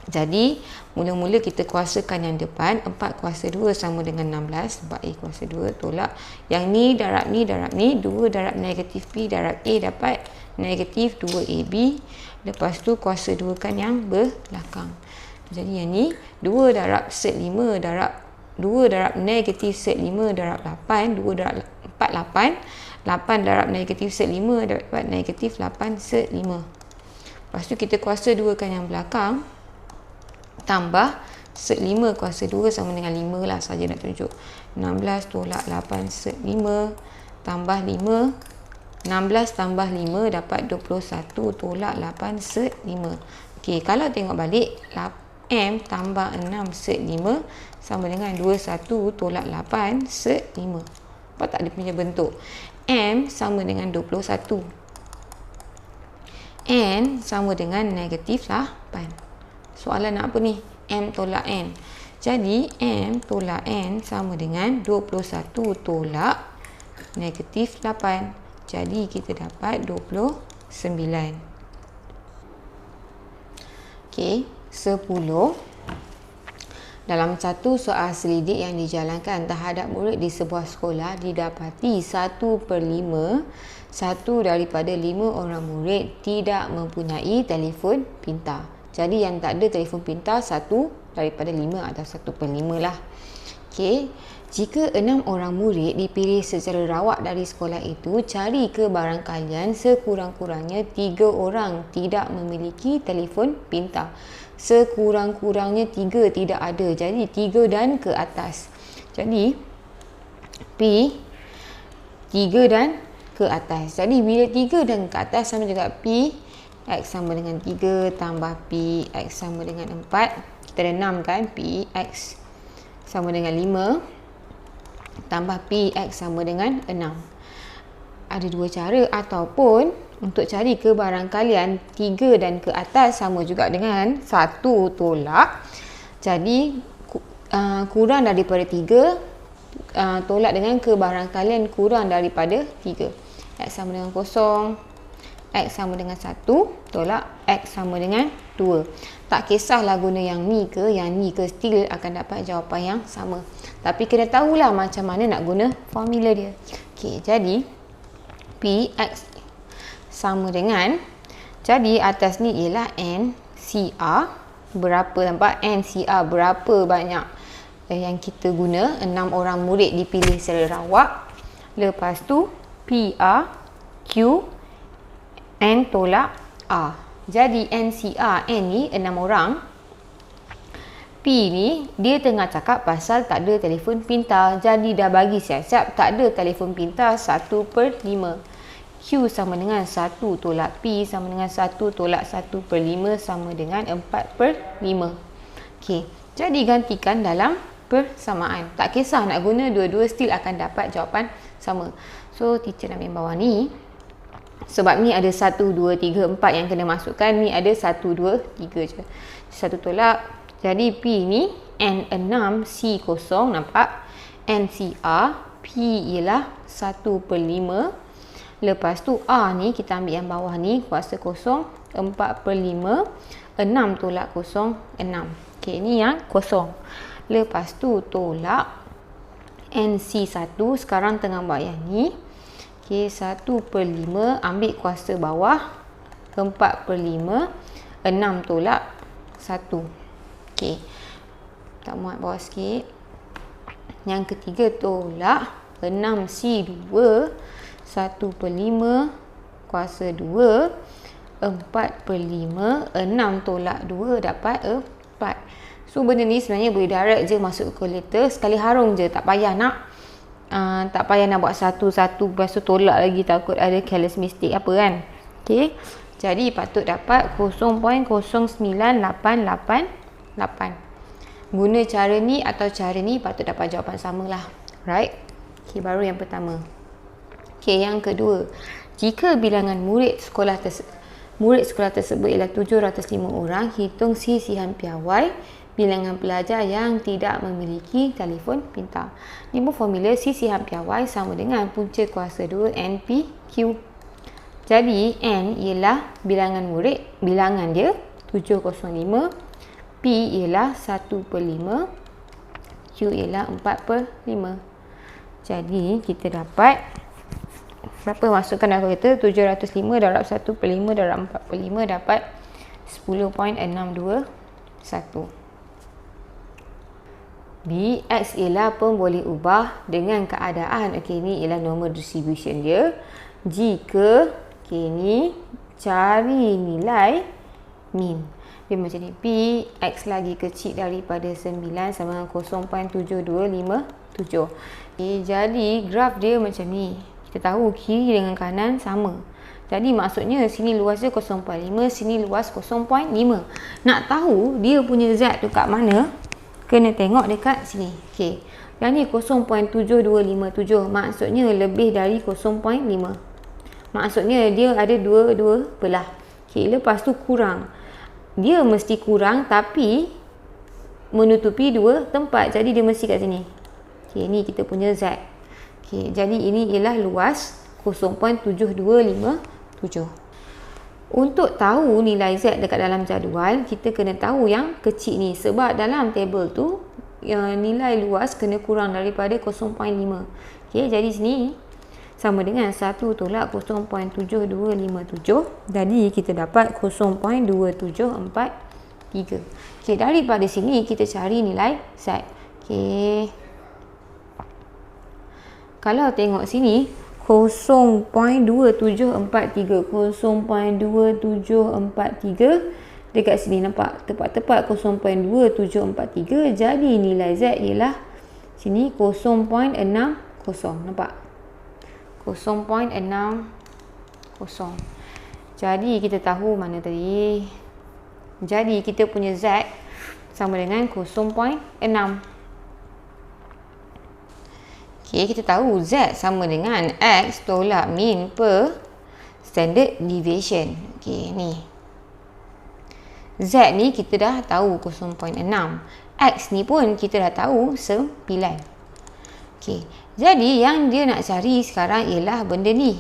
Jadi mula-mula kita kuasakan yang depan. 4 kuasa 2 sama dengan 16, sebab A kuasa 2 tolak yang ni darab ni darab ni, 2 darab negatif B darab A dapat negatif 2AB. Lepas tu kuasa 2 kan yang belakang. Jadi yang ni 2 darab set 5 darab 2 darab negatif set 5 darab 8, 2 darab 4 8, 8 darab negatif set 5 dapat negatif 8 set 5. Lepas tu kita kuasa 2 kan yang belakang, tambah set 5 kuasa 2 sama dengan 5 lah saja nak tunjuk. 16 tolak 8 set 5 tambah 5, 16 tambah 5 dapat 21 tolak 8 set 5. Okey, kalau tengok balik, M tambah 6 set 5 sama dengan 21 tolak 8 set 5. Nampak tak dia punya bentuk? M sama dengan 21. N sama dengan negatif 8. Soalan nak apa ni? M tolak N. Jadi M tolak N sama dengan 21 tolak negatif 8. Jadi kita dapat 29. Okey, 10. Dalam satu soal selidik yang dijalankan terhadap murid di sebuah sekolah, didapati 1/5 daripada 5 orang murid tidak mempunyai telefon pintar. Jadi yang tak ada telefon pintar 1 daripada 5 atau 1/5 lah. Okey, jika 6 orang murid dipilih secara rawak dari sekolah itu, cari kebarangkalian sekurang-kurangnya 3 orang tidak memiliki telefon pintar. Sekurang-kurangnya 3 tidak ada. Jadi 3 dan ke atas. Jadi P 3 dan ke atas. Jadi bila 3 dan ke atas sama juga P X sama dengan 3 tambah P X sama dengan 4. Kita ada 6 kan? P X sama dengan 5 tambah P X sama dengan 6. Ada dua cara, ataupun untuk cari kebarangkalian 3 dan ke atas sama juga dengan 1 tolak. Jadi kurang daripada 3 tolak dengan kebarangkalian kurang daripada 3. X sama dengan 0, X sama dengan 1, tolak X sama dengan 2. Tak kisahlah guna yang ni ke, yang ni ke, still akan dapat jawapan yang sama. Tapi kena tahulah macam mana nak guna formula dia. Okey, jadi P X sama dengan, jadi atas ni ialah NCR. Berapa, nampak? NCR berapa banyak yang kita guna. 6 orang murid dipilih secara rawak. Lepas tu PR, Q, N tolak R. Jadi NCR, N ni 6 orang. P ni dia tengah cakap pasal tak ada telefon pintar. Jadi dah bagi siap-siap tak ada telefon pintar 1/5. Q sama dengan 1 tolak P sama dengan 1 tolak 1/5 sama dengan 4/5. Okey, jadi gantikan dalam persamaan. Tak kisah nak guna dua-dua, still akan dapat jawapan sama. So teacher ambil bawah ni. Sebab ni ada 1, 2, 3, 4 yang kena masukkan. Ni ada 1, 2, 3 je. 1 tolak. Jadi P ni N6, C0, nampak? NCR, P ialah 1/5. Lepas tu R ni kita ambil yang bawah ni, kuasa kosong, 4/5. 6 tolak kosong, 6. Okey, ni yang kosong. Lepas tu tolak NC1, sekarang tengah buat yang ni. Okey, 1/5, ambil kuasa bawah, 4/5. 6 tolak 1. Okey, tak muat bawah sikit. Yang ketiga tolak 6C2, 1/5 kuasa 2, 4/5. 6 tolak 2 dapat 4. So benda ni sebenarnya boleh direct je masuk kalkulator. Sekali harung je, tak payah nak buat satu-satu lepas tu tolak lagi, takut ada careless mistake apa kan. Okey, jadi patut dapat 0.09888. Guna cara ni atau cara ni patut dapat jawapan sama lah. Right? Okey, baru yang pertama. Okey, yang kedua. Jika bilangan murid sekolah tersebut ialah 705 orang, hitung sisihan piawai bilangan pelajar yang tidak memiliki telefon pintar. Ni pun formula sisihan piawai sama dengan punca kuasa 2 NPQ. Jadi N ialah bilangan murid, bilangan dia 705, P ialah 1/5, Q ialah 4/5. Jadi kita dapat berapa? Masukkan dalam kalkulator. 705 darab 1/5 darab 4/5 dapat 10.621. B, X ialah pemboleh ubah dengan keadaan. Okey, ni ialah normal distribution dia. Jika, okey, ni cari nilai min. Dia macam ni. P, X lagi kecil daripada 9 sama dengan 0.7257. Okay, jadi graf dia macam ni. Kita tahu kiri dengan kanan sama. Jadi maksudnya sini luas dia 0.5, sini luas 0.5. Nak tahu dia punya Z tu kat mana? Kena tengok dekat sini. Okey. Yang ni 0.7257. Maksudnya lebih dari 0.5. Maksudnya dia ada dua belah. Okey, lepas tu kurang. Dia mesti kurang tapi menutupi dua tempat. Jadi dia mesti kat sini. Okey, ni kita punya Z. Okey, Okey, jadi ini ialah luas 0.7257. Untuk tahu nilai Z dekat dalam jadual, kita kena tahu yang kecil ni. Sebab dalam table tu, nilai luas kena kurang daripada 0.5. Okey, jadi sini sama dengan 1 tolak 0.7257. Jadi kita dapat 0.2743. Okey, daripada sini kita cari nilai Z. Okey. Kalau tengok sini 0.2743 dekat sini, nampak tepat-tepat 0.2743. jadi nilai Z ialah sini 0.60. nampak 0.60. jadi kita tahu mana tadi, jadi kita punya Z sama dengan 0.6. Okay, kita tahu Z sama dengan X tolak min per standard deviation. Okay, ni Z ni kita dah tahu 0.6. X ni pun kita dah tahu 9. Okay, jadi yang dia nak cari sekarang ialah benda ni.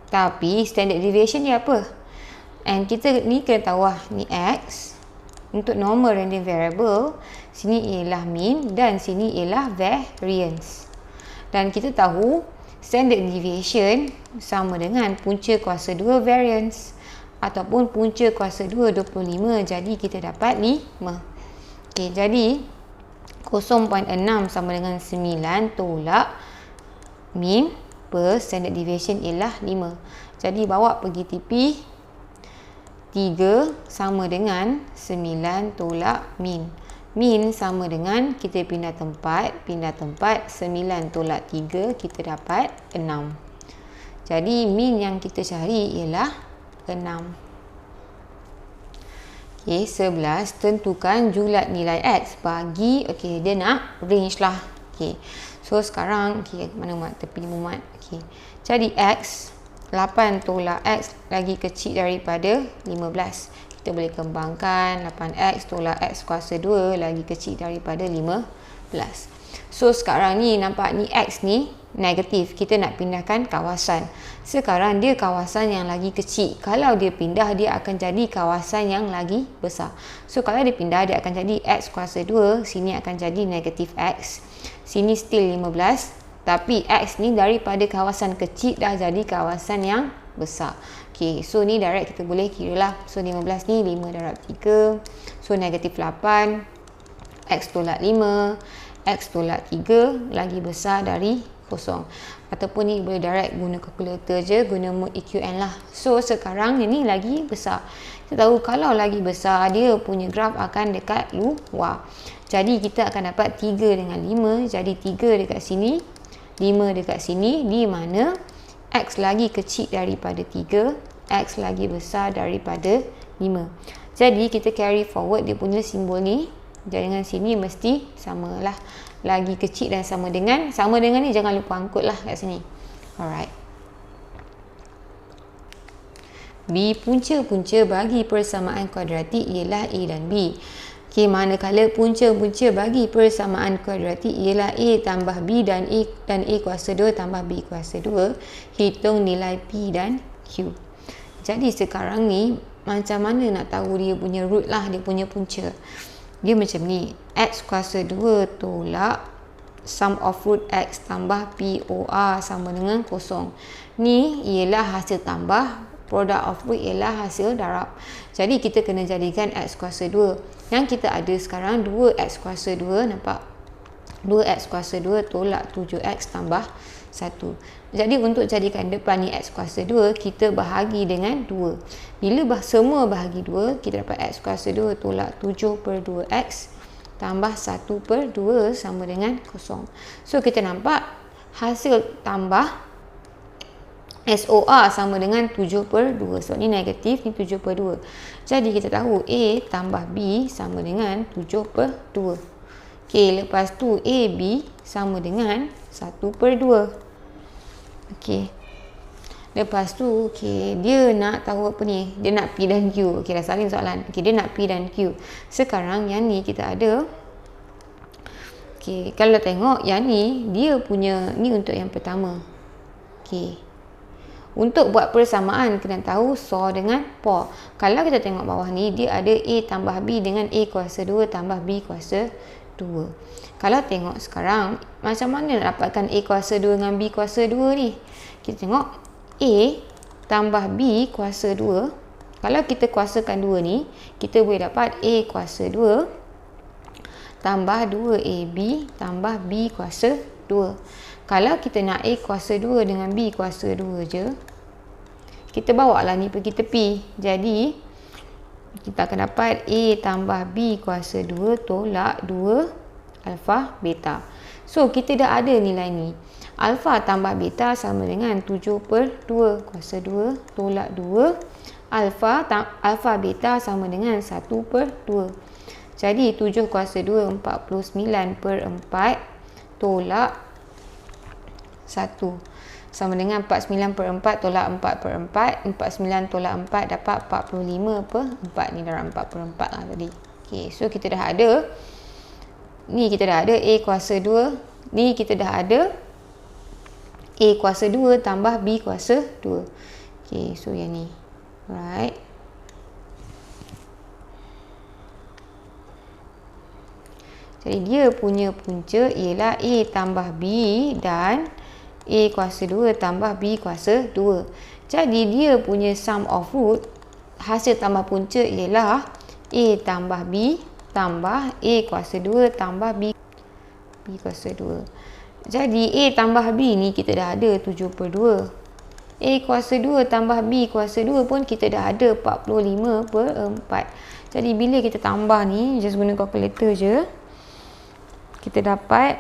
Tapi standard deviation dia apa? And kita ni kena tahu lah, ni X. Untuk normal random variable, sini ialah min dan sini ialah variance. Dan kita tahu standard deviation sama dengan punca kuasa 2 variance ataupun punca kuasa 2 25. Jadi kita dapat 5. Okey, jadi 0.6 sama dengan 9 tolak min per standard deviation ialah 5. Jadi bawa pergi tepi, 3 sama dengan 9 tolak min. Min sama dengan kita pindah tempat, 9 tolak 3, kita dapat 6. Jadi min yang kita cari ialah 6. Okey, 11. Tentukan julat nilai X bagi, okey, dia nak range lah. Okey, so sekarang, okey, mana mat tepi muat. Okey, jadi X 8 tolak X lagi kecil daripada 15. Kita boleh kembangkan 8X tolak X kuasa 2 lagi kecil daripada 15. So sekarang ni nampak ni X ni negatif. Kita nak pindahkan kawasan. Sekarang dia kawasan yang lagi kecil. Kalau dia pindah, dia akan jadi kawasan yang lagi besar. So kalau dia pindah, dia akan jadi X kuasa 2. Sini akan jadi negatif X. Sini still 15. Tapi X ni daripada kawasan kecil dah jadi kawasan yang besar. Okay, so ni direct kita boleh kira lah. So 15 ni 5 darab 3. So negatif 8. X tolak 5. X tolak 3 lagi besar dari 0. Ataupun ni boleh direct guna kalkulator je, guna mode EQN lah. So sekarang ini lagi besar. Kita tahu kalau lagi besar, dia punya graf akan dekat luar. Jadi kita akan dapat 3 dengan 5. Jadi 3 dekat sini, 5 dekat sini, di mana X lagi kecil daripada 3, X lagi besar daripada 5. Jadi kita carry forward dia punya simbol ni. Dengan sini mesti sama lah. Lagi kecil dan sama dengan ni jangan lupa angkut lah kat sini. Alright. B. Punca-punca bagi persamaan kuadratik ialah A dan B. Okay, manakala punca-punca bagi persamaan kuadratik ialah A tambah B dan A kuasa 2 tambah B kuasa 2, hitung nilai P dan Q. Jadi sekarang ni macam mana nak tahu dia punya root lah, dia punya punca. Dia macam ni, X kuasa 2 tolak sum of root X tambah POR sama dengan 0. Ni ialah hasil tambah, product of root ialah hasil darab. Jadi kita kena jadikan X kuasa 2. Yang kita ada sekarang 2X kuasa 2, nampak? 2X kuasa 2 tolak 7X tambah 1. Jadi untuk jadikan depan ni X kuasa 2, kita bahagi dengan 2. Bila semua bahagi 2, kita dapat X kuasa 2 tolak 7 per 2X tambah 1 per 2 sama dengan 0. So kita nampak hasil tambah SOR sama dengan 7 per 2. So ni negatif, ni 7 per 2. Jadi kita tahu A tambah B sama dengan 7 per 2. Okay, lepas tu AB sama dengan 1 per 2. Okay, lepas tu okay, dia nak tahu apa ni, dia nak P dan Q. Okay, dah saling soalan. Okay, dia nak P dan Q. Sekarang yang ni kita ada, okay, Okey, kalau tengok yang ni, dia punya ni untuk yang pertama. Okey. Untuk buat persamaan, kena tahu SOR dengan POR. Kalau kita tengok bawah ni, dia ada A tambah B dengan A kuasa 2 tambah B kuasa 2. Kalau tengok sekarang, macam mana nak dapatkan A kuasa 2 dengan B kuasa 2 ni? Kita tengok A tambah B kuasa 2. Kalau kita kuasakan 2 ni, kita boleh dapat A kuasa 2 tambah 2AB tambah B kuasa 2. Kalau kita nak A kuasa 2 dengan B kuasa 2 je, kita bawa lah ni pergi tepi. Jadi, kita akan dapat A tambah B kuasa 2 tolak 2 alfa beta. So, kita dah ada nilai ni. Alfa tambah beta sama dengan 7/2 kuasa 2 tolak 2. Alfa beta sama dengan 1/2. Jadi 7 kuasa 2 49/4 tolak 1 sama dengan 49/4 tolak 4/4. 49 tolak 4 dapat 45/4. Ni darab 4/4 lah tadi. Okay, so kita dah ada ni, kita dah ada A kuasa 2. Ni kita dah ada A kuasa 2 tambah B kuasa 2. Okay, so yang ni. Right. Jadi dia punya punca ialah A tambah B dan A kuasa 2 tambah B kuasa 2. Jadi dia punya sum of root, hasil tambah punca ialah A tambah B tambah A kuasa 2 tambah B kuasa 2. Jadi A tambah B ni kita dah ada 7/2. A kuasa 2 tambah B kuasa 2 pun kita dah ada 45/4. Jadi bila kita tambah ni, just guna calculator je, kita dapat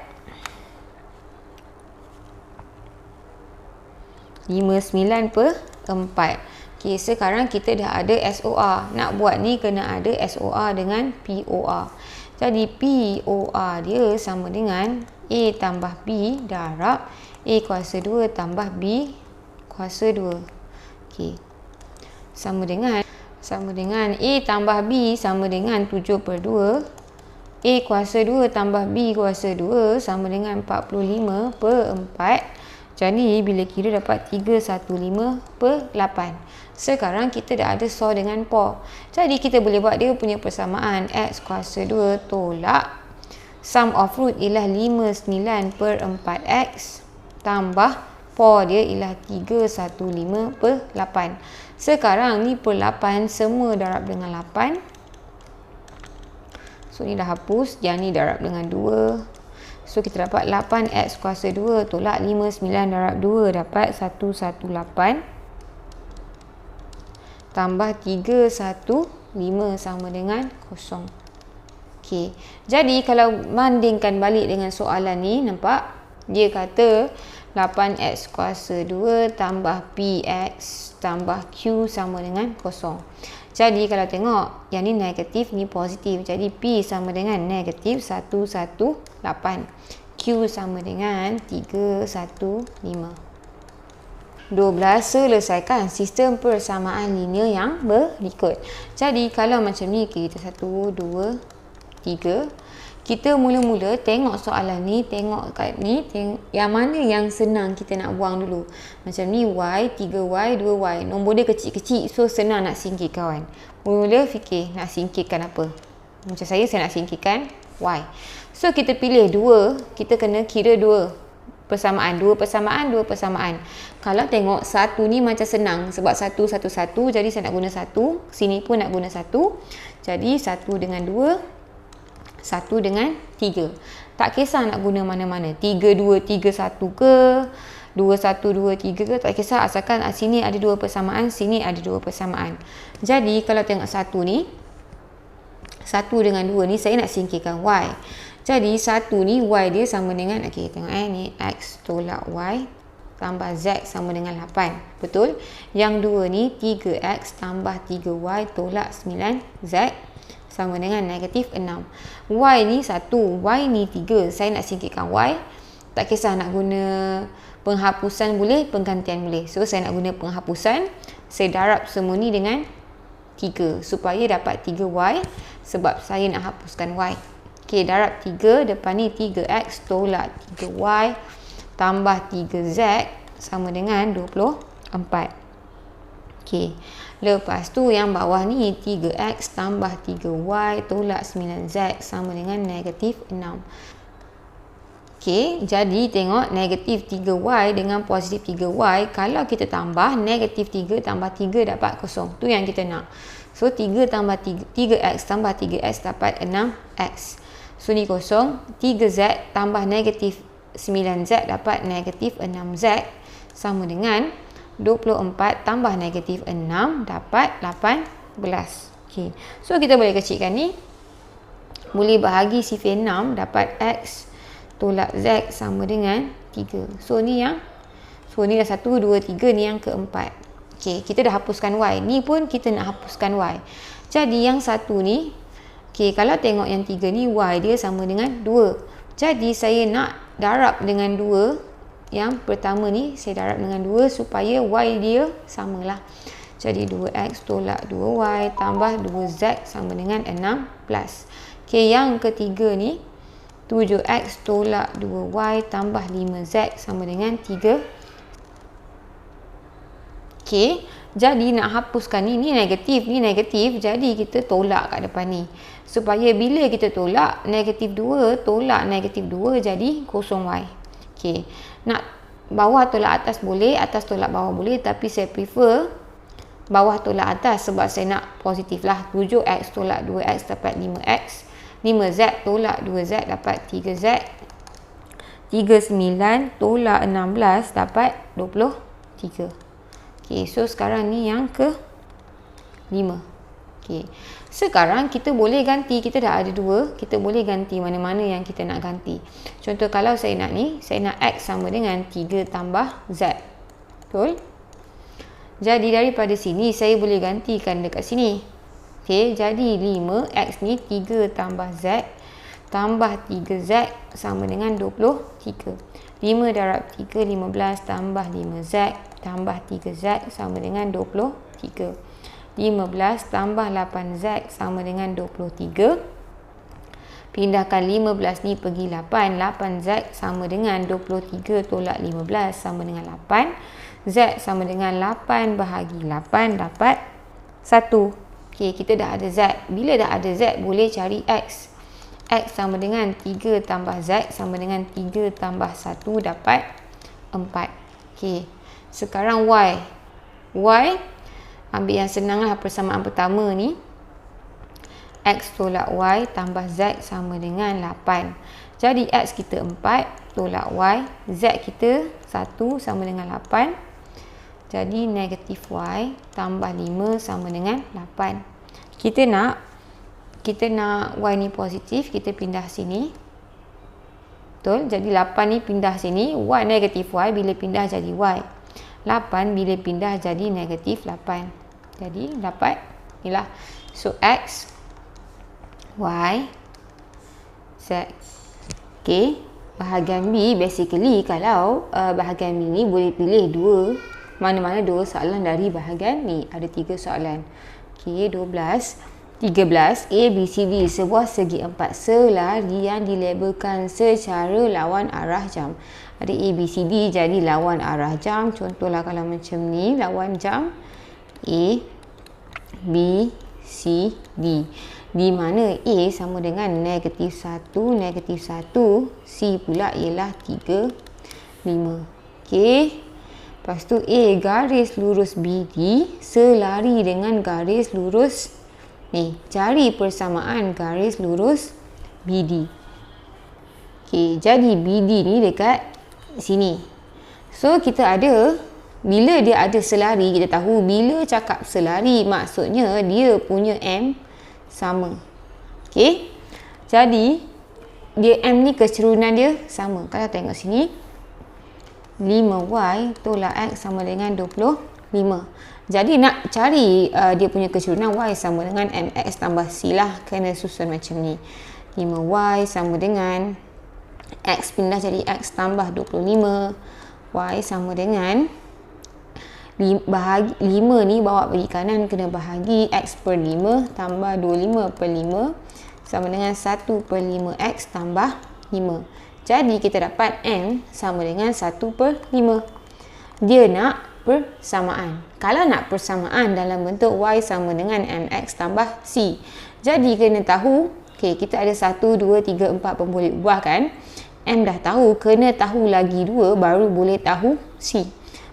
59/4. Okay, sekarang kita dah ada SOR. Nak buat ni kena ada SOR dengan POR. Jadi POR dia sama dengan A tambah B darab A kuasa 2 tambah B kuasa 2. Okay. Sama dengan A tambah B sama dengan 7/2. A kuasa 2 tambah B kuasa 2 sama dengan 45/4. Jadi, bila kira dapat 315/8. Sekarang kita dah ada SOR dengan POR. Jadi, kita boleh buat dia punya persamaan. X kuasa 2 tolak sum of root ialah 59/4X tambah POR dia ialah 315/8. Sekarang ni per 8 semua darab dengan 8. So, ni dah hapus. Yang ni darab dengan 2. So, kita dapat 8X kuasa 2 tolak 59 darab 2 dapat 118. Tambah 315 sama dengan 0. Okey. Jadi, kalau bandingkan balik dengan soalan ni, nampak? Dia kata 8X kuasa 2 tambah PX tambah Q sama dengan 0. Jadi, kalau tengok, yang ni negatif, ni positif. Jadi, P sama dengan negatif 118. Q sama dengan 315. 12. Selesaikan sistem persamaan linear yang berikut. Jadi, kalau macam ni, kita 1, 2, 3. Kita mula-mula tengok soalan ni, tengok kat ni, yang mana yang senang kita nak buang dulu. Macam ni Y, 3Y, 2Y. Nombor dia kecil-kecil, so senang nak singkir kawan. Mula fikir nak singkirkan apa. Macam saya nak singkirkan Y. So kita pilih 2, kita kena kira 2 persamaan. 2 persamaan, 2 persamaan. Kalau tengok 1 ni macam senang sebab 1, 1, 1. Jadi saya nak guna 1. Sini pun nak guna 1. Jadi 1 dengan 2. 1 dengan 3. Tak kisah nak guna mana-mana. 3, 2, 3, 1 ke, 2, 1, 2, 3 ke, tak kisah. Asalkan sini ada 2 persamaan, sini ada 2 persamaan. Jadi, kalau tengok 1 ni, 1 dengan 2 ni, saya nak singkirkan Y. Jadi, 1 ni, Y dia sama dengan, okay, tengok ni, X tolak Y tambah Z sama dengan 8. Betul? Yang 2 ni, 3X tambah 3Y tolak 9Z sama dengan negatif 6. Y ni 1, Y ni 3. Saya nak singkirkan Y. Tak kisah nak guna penghapusan boleh, penggantian boleh. So, saya nak guna penghapusan. Saya darab semua ni dengan 3 supaya dapat 3Y sebab saya nak hapuskan Y. Okey, darab 3, depan ni 3x tolak 3y tambah 3z sama dengan 24. Okey, lepas tu yang bawah ni 3x tambah 3y tolak 9z sama dengan negatif 6. Okey, jadi tengok negatif 3y dengan positif 3y, kalau kita tambah negatif 3 tambah 3 dapat kosong. Tu yang kita nak. So 3 tambah 3x tambah 3x dapat 6x. So ni kosong. 3z tambah negatif 9z dapat negatif 6z sama dengan 24 tambah negatif 6 dapat 18. Okey, so kita boleh kecilkan ni. Boleh bahagi sifar 6 dapat x tolak z sama dengan 3. So ni dah 1, 2, 3, ni yang keempat. Okey, kita dah hapuskan y. Ni pun kita nak hapuskan y. Jadi yang satu ni, okey, kalau tengok yang 3 ni, y dia sama dengan 2. Jadi saya nak darab dengan 2. Yang pertama ni saya darab dengan 2 supaya y dia samalah. Jadi 2x tolak 2y tambah 2z sama dengan 16. Okey, yang ketiga ni 7x tolak 2y tambah 5z sama dengan 3. Okey, jadi nak hapuskan ni negatif, ni negatif. Jadi kita tolak kat depan ni. Supaya bila kita tolak, negatif 2 tolak negatif 2 jadi kosong y. Okey, nak bawah tolak atas boleh, atas tolak bawah boleh. Tapi saya prefer bawah tolak atas sebab saya nak positif lah. 7x tolak 2x dapat 5x. 5z tolak 2z dapat 3z. 39 tolak 16 dapat 23. Okey, so sekarang ni yang ke 5. Okey, sekarang kita boleh ganti. Kita dah ada 2. Kita boleh ganti mana-mana yang kita nak ganti. Contoh kalau saya nak ni, saya nak x sama dengan 3 tambah z. Betul? Jadi daripada sini saya boleh gantikan dekat sini. Okey, jadi 5x ni 3 tambah z tambah 3z sama dengan 23. 5 darab 3, 15 tambah 5z tambah 3z sama dengan 23. 15 tambah 8z sama dengan 23. Pindahkan 15 ni pergi 8. 8z sama dengan 23 tolak 15 sama dengan 8. Z sama dengan 8 bahagi 8 dapat 1. Okey, kita dah ada z. Bila dah ada z, boleh cari x. X sama dengan 3 tambah z sama dengan 3 tambah 1 dapat 4. Okey, sekarang y. Y, ambil yang senang lah persamaan pertama ni. X tolak y tambah z sama dengan 8. Jadi x kita 4 tolak y. Z kita 1 sama dengan 8. Jadi negatif y tambah 5 sama dengan 8. Kita nak y ni positif, kita pindah sini. Betul? Jadi 8 ni pindah sini, y negatif y bila pindah jadi y. 8 bila pindah jadi negatif 8. Jadi dapat inilah. So x, y, z. Okey, bahagian B basically kalau bahagian B ni boleh pilih mana-mana dua soalan dari bahagian ni. Ada 3 soalan. Okey, 13. A, B, C, D sebuah segi empat selari yang dilabelkan secara lawan arah jam. Ada A, B, C, D jadi lawan arah jam. Contohlah kalau macam ni, lawan jam A, B, C, D. Di mana A sama dengan negatif 1, negatif 1. C pula ialah 3, 5. Okey. Lepas tu A garis lurus BD selari dengan garis lurus ni. Cari persamaan garis lurus BD. Okey, jadi BD ni dekat sini. So kita ada, bila dia ada selari, kita tahu bila cakap selari maksudnya dia punya M sama. Okey. Jadi dia M ni kecerunan dia sama. Kalau tengok sini 5y tolak x sama dengan 25. Jadi nak cari dia punya kecerunan y sama dengan mx tambah c lah. Kena susun macam ni. 5y sama dengan x pindah jadi x tambah 25. Y sama dengan bahagi 5 ni bawa pergi kanan, kena bahagi x per 5 tambah 25 per 5 sama dengan 1 per 5x tambah 5. Jadi kita dapat M sama dengan 1 per 5. Dia nak persamaan. Kalau nak persamaan dalam bentuk Y sama dengan MX tambah C. Jadi kena tahu, kita ada 1, 2, 3, 4 pun boleh ubah kan. M dah tahu, kena tahu lagi 2 baru boleh tahu C.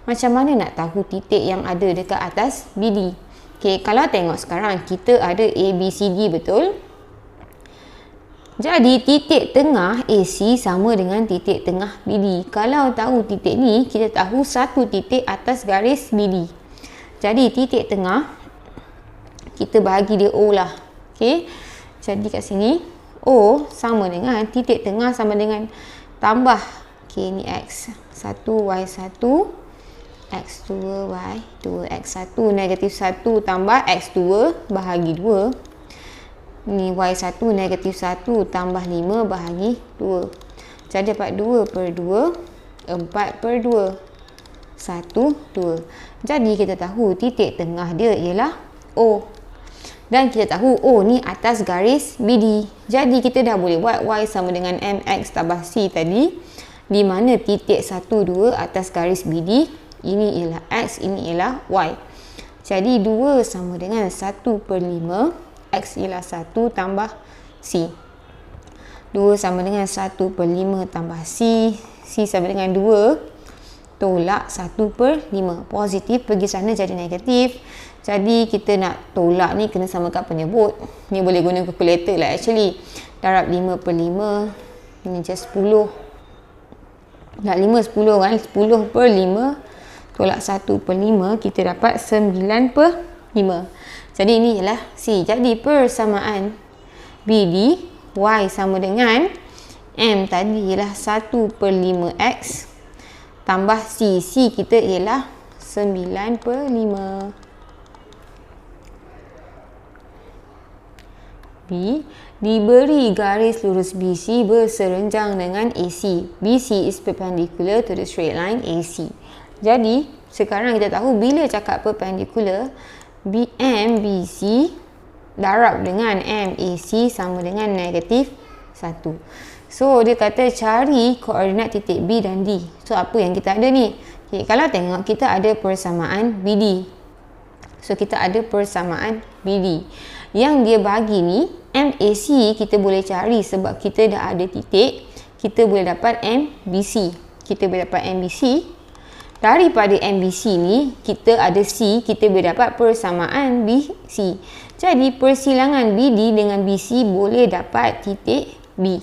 Macam mana nak tahu titik yang ada dekat atas BD? Kalau tengok sekarang, kita ada A, B, C, D, betul? Jadi titik tengah AC sama dengan titik tengah BD. Kalau tahu titik ni, kita tahu satu titik atas garis BD. Jadi titik tengah, kita bahagi dia O lah. Jadi kat sini, O sama dengan titik tengah sama dengan tambah. Ni X 1, Y 1, X2, Y2, X1, negatif 1 tambah X2 bahagi 2. Ni Y1 negatif 1 tambah 5 bahagi 2. Jadi dapat 2 per 2, 4 per 2, 1, 2. Jadi kita tahu titik tengah dia ialah O. Dan kita tahu O ni atas garis BD. Jadi kita dah boleh buat Y sama dengan MX tambah C tadi. Di mana titik 1, 2 atas garis BD. Ini ialah X, ini ialah Y. Jadi 2 sama dengan 1 per 5. X ialah 1 tambah C. 2 sama dengan 1 per 5 tambah C. C sama dengan 2 tolak 1 per 5. Positif pergi sana jadi negatif. Jadi kita nak tolak ni kena samakan penyebut. Ni boleh guna calculator lah actually. Darab 5 per 5. Ini just 10. Tak 5, 10 kan. 10 per 5 tolak 1 per 5. Kita dapat 9 per 5. Jadi ini ialah C. Jadi persamaan BD Y sama dengan M tadi ialah 1 per 5X tambah C. C kita ialah 9 per 5. B. Diberi garis lurus BC berserenjang dengan AC. BC is perpendicular to the straight line AC. Jadi sekarang kita tahu bila cakap perpendicular, MBC darab dengan MAC sama dengan negatif 1. So, dia kata cari koordinat titik B dan D. So, apa yang kita ada ni? Kalau tengok, kita ada persamaan BD. So, kita ada persamaan BD. Yang dia bagi ni, MAC kita boleh cari sebab kita dah ada titik. Kita boleh dapat MBC. Kita boleh dapat MBC. Daripada MBC ni, kita ada C, kita boleh dapat persamaan BC. Jadi, persilangan BD dengan BC boleh dapat titik B.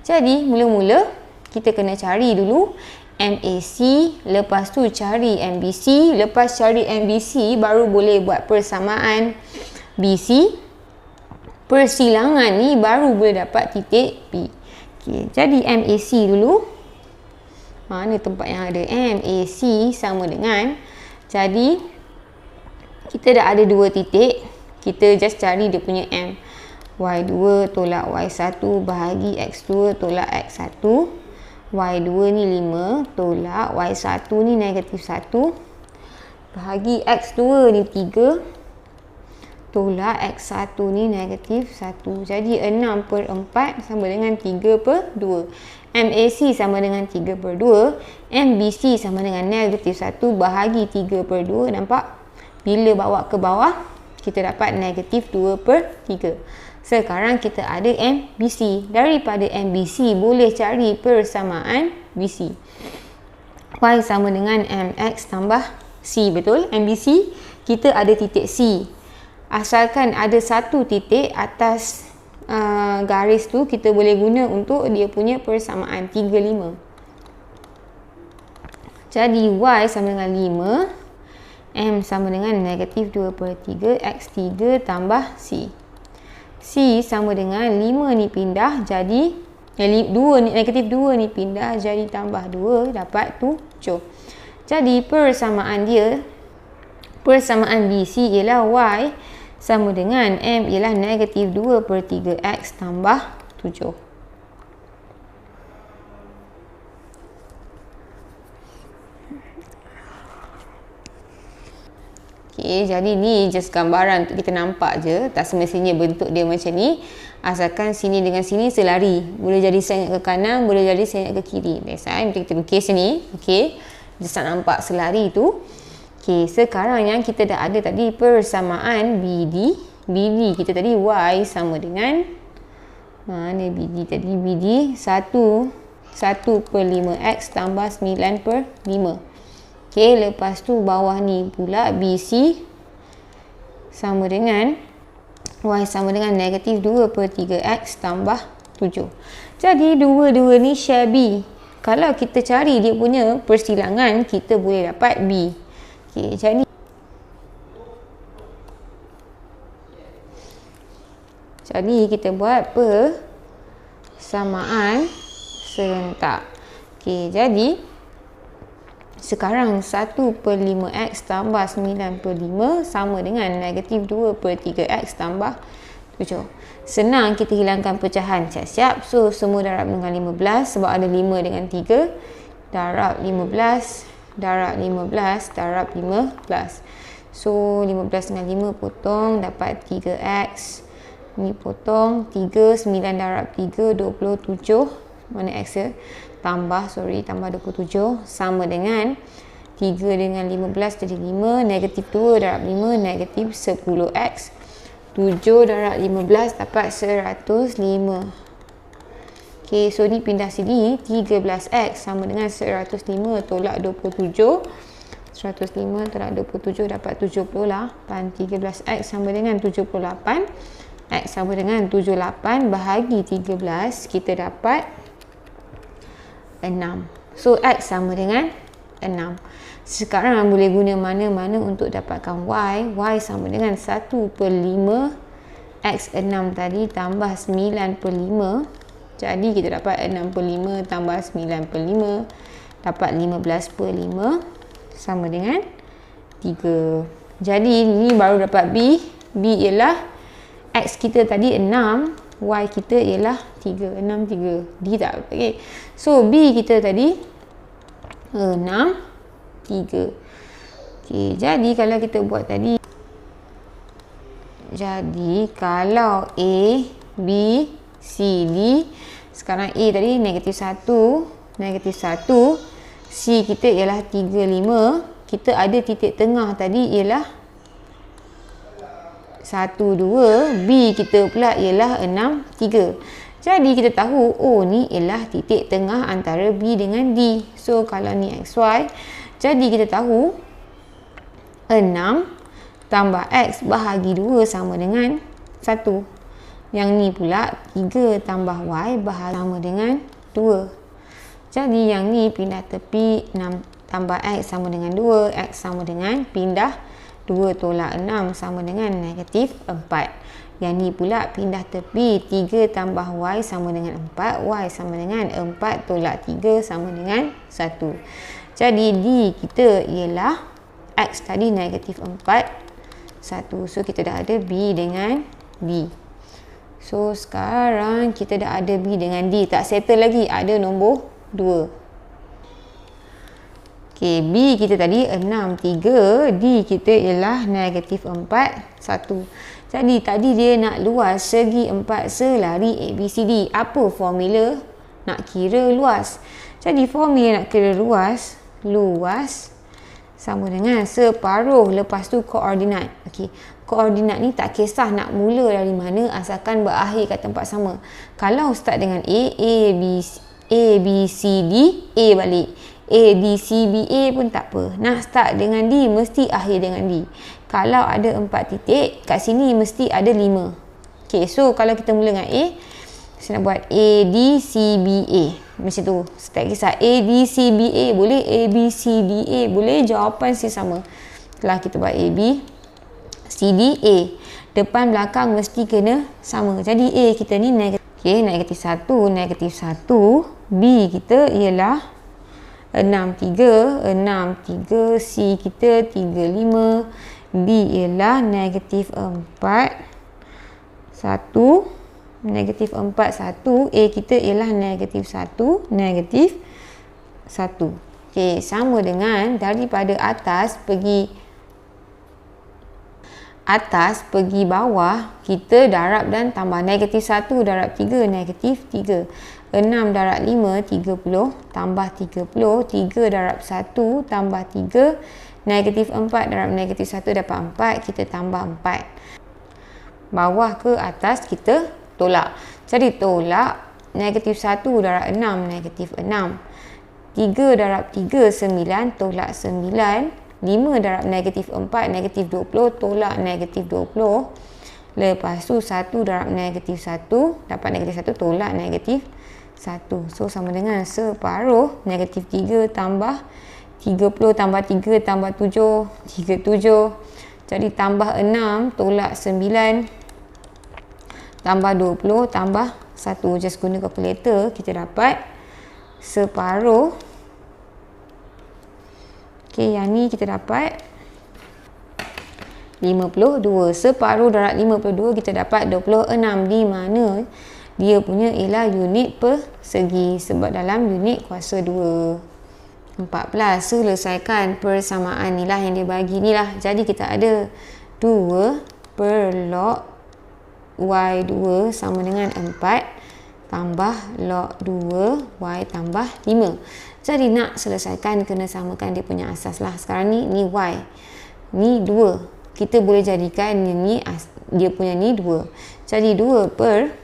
Jadi, mula-mula kita kena cari dulu MAC, lepas tu cari MBC, lepas cari MBC baru boleh buat persamaan BC. Persilangan ni baru boleh dapat titik B. Jadi, MAC dulu. Mana tempat yang ada MAC sama dengan, jadi kita dah ada 2 titik, kita just cari dia punya M. Y2 tolak Y1 bahagi X2 tolak X1. Y2 ni 5 tolak Y1 ni negatif 1 bahagi X2 ni 3 tolak X1 ni negatif 1. Jadi 6 per 4 sama dengan 3 per 2. MAC sama dengan 3 per 2. MBC sama dengan negatif 1 bahagi 3 per 2. Nampak? Bila bawa ke bawah, kita dapat negatif 2 per 3. Sekarang kita ada MBC. Daripada MBC, boleh cari persamaan BC. Y sama dengan MX tambah C. Betul? MBC, kita ada titik C. Asalkan ada satu titik atas garis tu, kita boleh guna untuk dia punya persamaan 3, 5. Jadi Y sama dengan 5, M sama dengan negatif 2 per 3, X3 tambah C. C sama dengan 5 ni pindah jadi 2 ni, negatif 2 ni pindah jadi tambah 2, dapat 7. Jadi persamaan dia, persamaan BC ialah Y sama dengan M ialah negatif 2 per 3X tambah 7. Okay, jadi ni just gambaran untuk kita nampak je. Tak semestinya bentuk dia macam ni. Asalkan sini dengan sini selari. Boleh jadi sengit ke kanan, boleh jadi sengit ke kiri. That's why kita lukis sini. Okay, just nak nampak selari tu. Okay, sekarang yang kita dah ada tadi persamaan BD. BD kita tadi Y sama dengan, mana BD tadi? BD 1/5X tambah 9/5. Okay, lepas tu bawah ni pula BC sama dengan Y sama dengan negatif 2/3X tambah 7. Jadi dua-dua ni share B. Kalau kita cari dia punya persilangan, kita boleh dapat B. Okay, jadi kita buat persamaan serentak. Okay, jadi sekarang 1/5X tambah 9/5 sama dengan negatif 2/3X tambah 7. Senang kita hilangkan pecahan. Siap-siap. So, semua darab dengan 15 sebab ada 5 dengan 3. Darab 15, darab 15, darab 15. So, 15 dengan 5 potong, dapat 3X. Ni potong, 3, 9 darab 3, 27. Mana X ya? Tambah 27 sama dengan 3 dengan 15 jadi 5, negatif 2 darab 5 negatif 10x. 7 darab 15 dapat 105. Okay, so ni pindah sini, 13x sama dengan 105 tolak 27. 105 tolak 27 dapat 78. 13x sama dengan 78. X sama dengan 78 bahagi 13, kita dapat 6. So, X sama dengan 6. Sekarang boleh guna mana-mana untuk dapatkan Y. Y sama dengan 1/5 X6 tadi tambah 9/5. Jadi, kita dapat 6/5 tambah 9/5. Dapat 15/5 sama dengan 3. Jadi, ni baru dapat B. B ialah X kita tadi 6. Y kita ialah 3. 6, 3. D tak? Okay. So, B kita tadi 6, 3. Okay. Jadi, kalau kita buat tadi. Jadi, kalau A, B, C, D. Sekarang A tadi negatif 1. Negatif 1. C kita ialah 3, 5. Kita ada titik tengah tadi ialah 1, 2, B kita pula ialah 6, 3. Jadi kita tahu, oh ni ialah titik tengah antara B dengan D. So kalau ni XY, jadi kita tahu 6 tambah X bahagi 2 sama dengan 1. Yang ni pula 3 tambah Y bahagi sama dengan 2. Jadi yang ni pindah tepi, 6 tambah X sama dengan 2, X sama dengan pindah 2 tolak 6 sama dengan negatif 4. Yang ni pula pindah tepi, 3 tambah Y sama dengan 4. Y sama dengan 4 tolak 3 sama dengan 1. Jadi D kita ialah X tadi negatif 4, 1. So kita dah ada B dengan D. So sekarang kita dah ada B dengan D. Tak settle lagi, ada nombor 2. Okay, B kita tadi 6, 3. D kita ialah negatif 4, 1. Jadi, tadi dia nak luas segi 4 selari ABCD. Apa formula nak kira luas? Jadi, formula nak kira luas. Luas sama dengan separuh lepas tu koordinat. Okay, koordinat ni tak kisah nak mula dari mana asalkan berakhir kat tempat sama. Kalau start dengan A, B, C, D, A balik. A, B, C, B, A pun tak apa. Nak start dengan D, mesti akhir dengan D. Kalau ada 4 titik, kat sini mesti ada 5. Okay, so kalau kita mula dengan A, saya nak buat A, D, C, B, A. Macam tu. Tak kisah A, D, C, B, A boleh, A, B, C, D, A boleh. Jawapan si sama. Setelah kita buat A, B, C, D, A. Depan belakang mesti kena sama. Jadi A kita ni negatif. Okay, negatif 1, negatif 1. B kita ialah 6, 3, 6, 3, C kita 3, 5, D ialah negatif 4, 1, negatif 4, 1, A kita ialah negatif 1, negatif 1. Okay, sama dengan daripada atas pergi atas pergi bawah, kita darab dan tambah. Negatif 1 darab 3, negatif 3. 6 darab 5, 30. Tambah 30. 3 darab 1, tambah 3. Negatif 4 darab negatif 1 dapat 4. Kita tambah 4. Bawah ke atas, kita tolak. Jadi tolak negatif 1 darab 6, negatif 6. 3 darab 3, 9. Tolak 9. 5 darab negatif 4, negatif 20, tolak negatif 20. Lepas tu 1 darab negatif 1, dapat negatif 1, tolak negatif 1. So, sama dengan separuh negatif 3 tambah 30 tambah 3 tambah 7, 37. Jadi tambah 6, tolak 9, tambah 20, tambah 1. Just guna kalkulator, kita dapat separuh. Okey, yang ni kita dapat 52. Separuh darab 52 kita dapat 26, di mana dia punya ialah unit persegi sebab dalam unit kuasa 2. 14. Selesaikan persamaan ni lah yang dia bagi ni lah. Jadi kita ada 2 per log Y2 sama dengan 4 tambah log 2 Y tambah 5. Jadi nak selesaikan, kena samakan dia punya asas lah. Sekarang ni Y, ni 2. Kita boleh jadikan ni dia punya ni 2. Jadi 2 per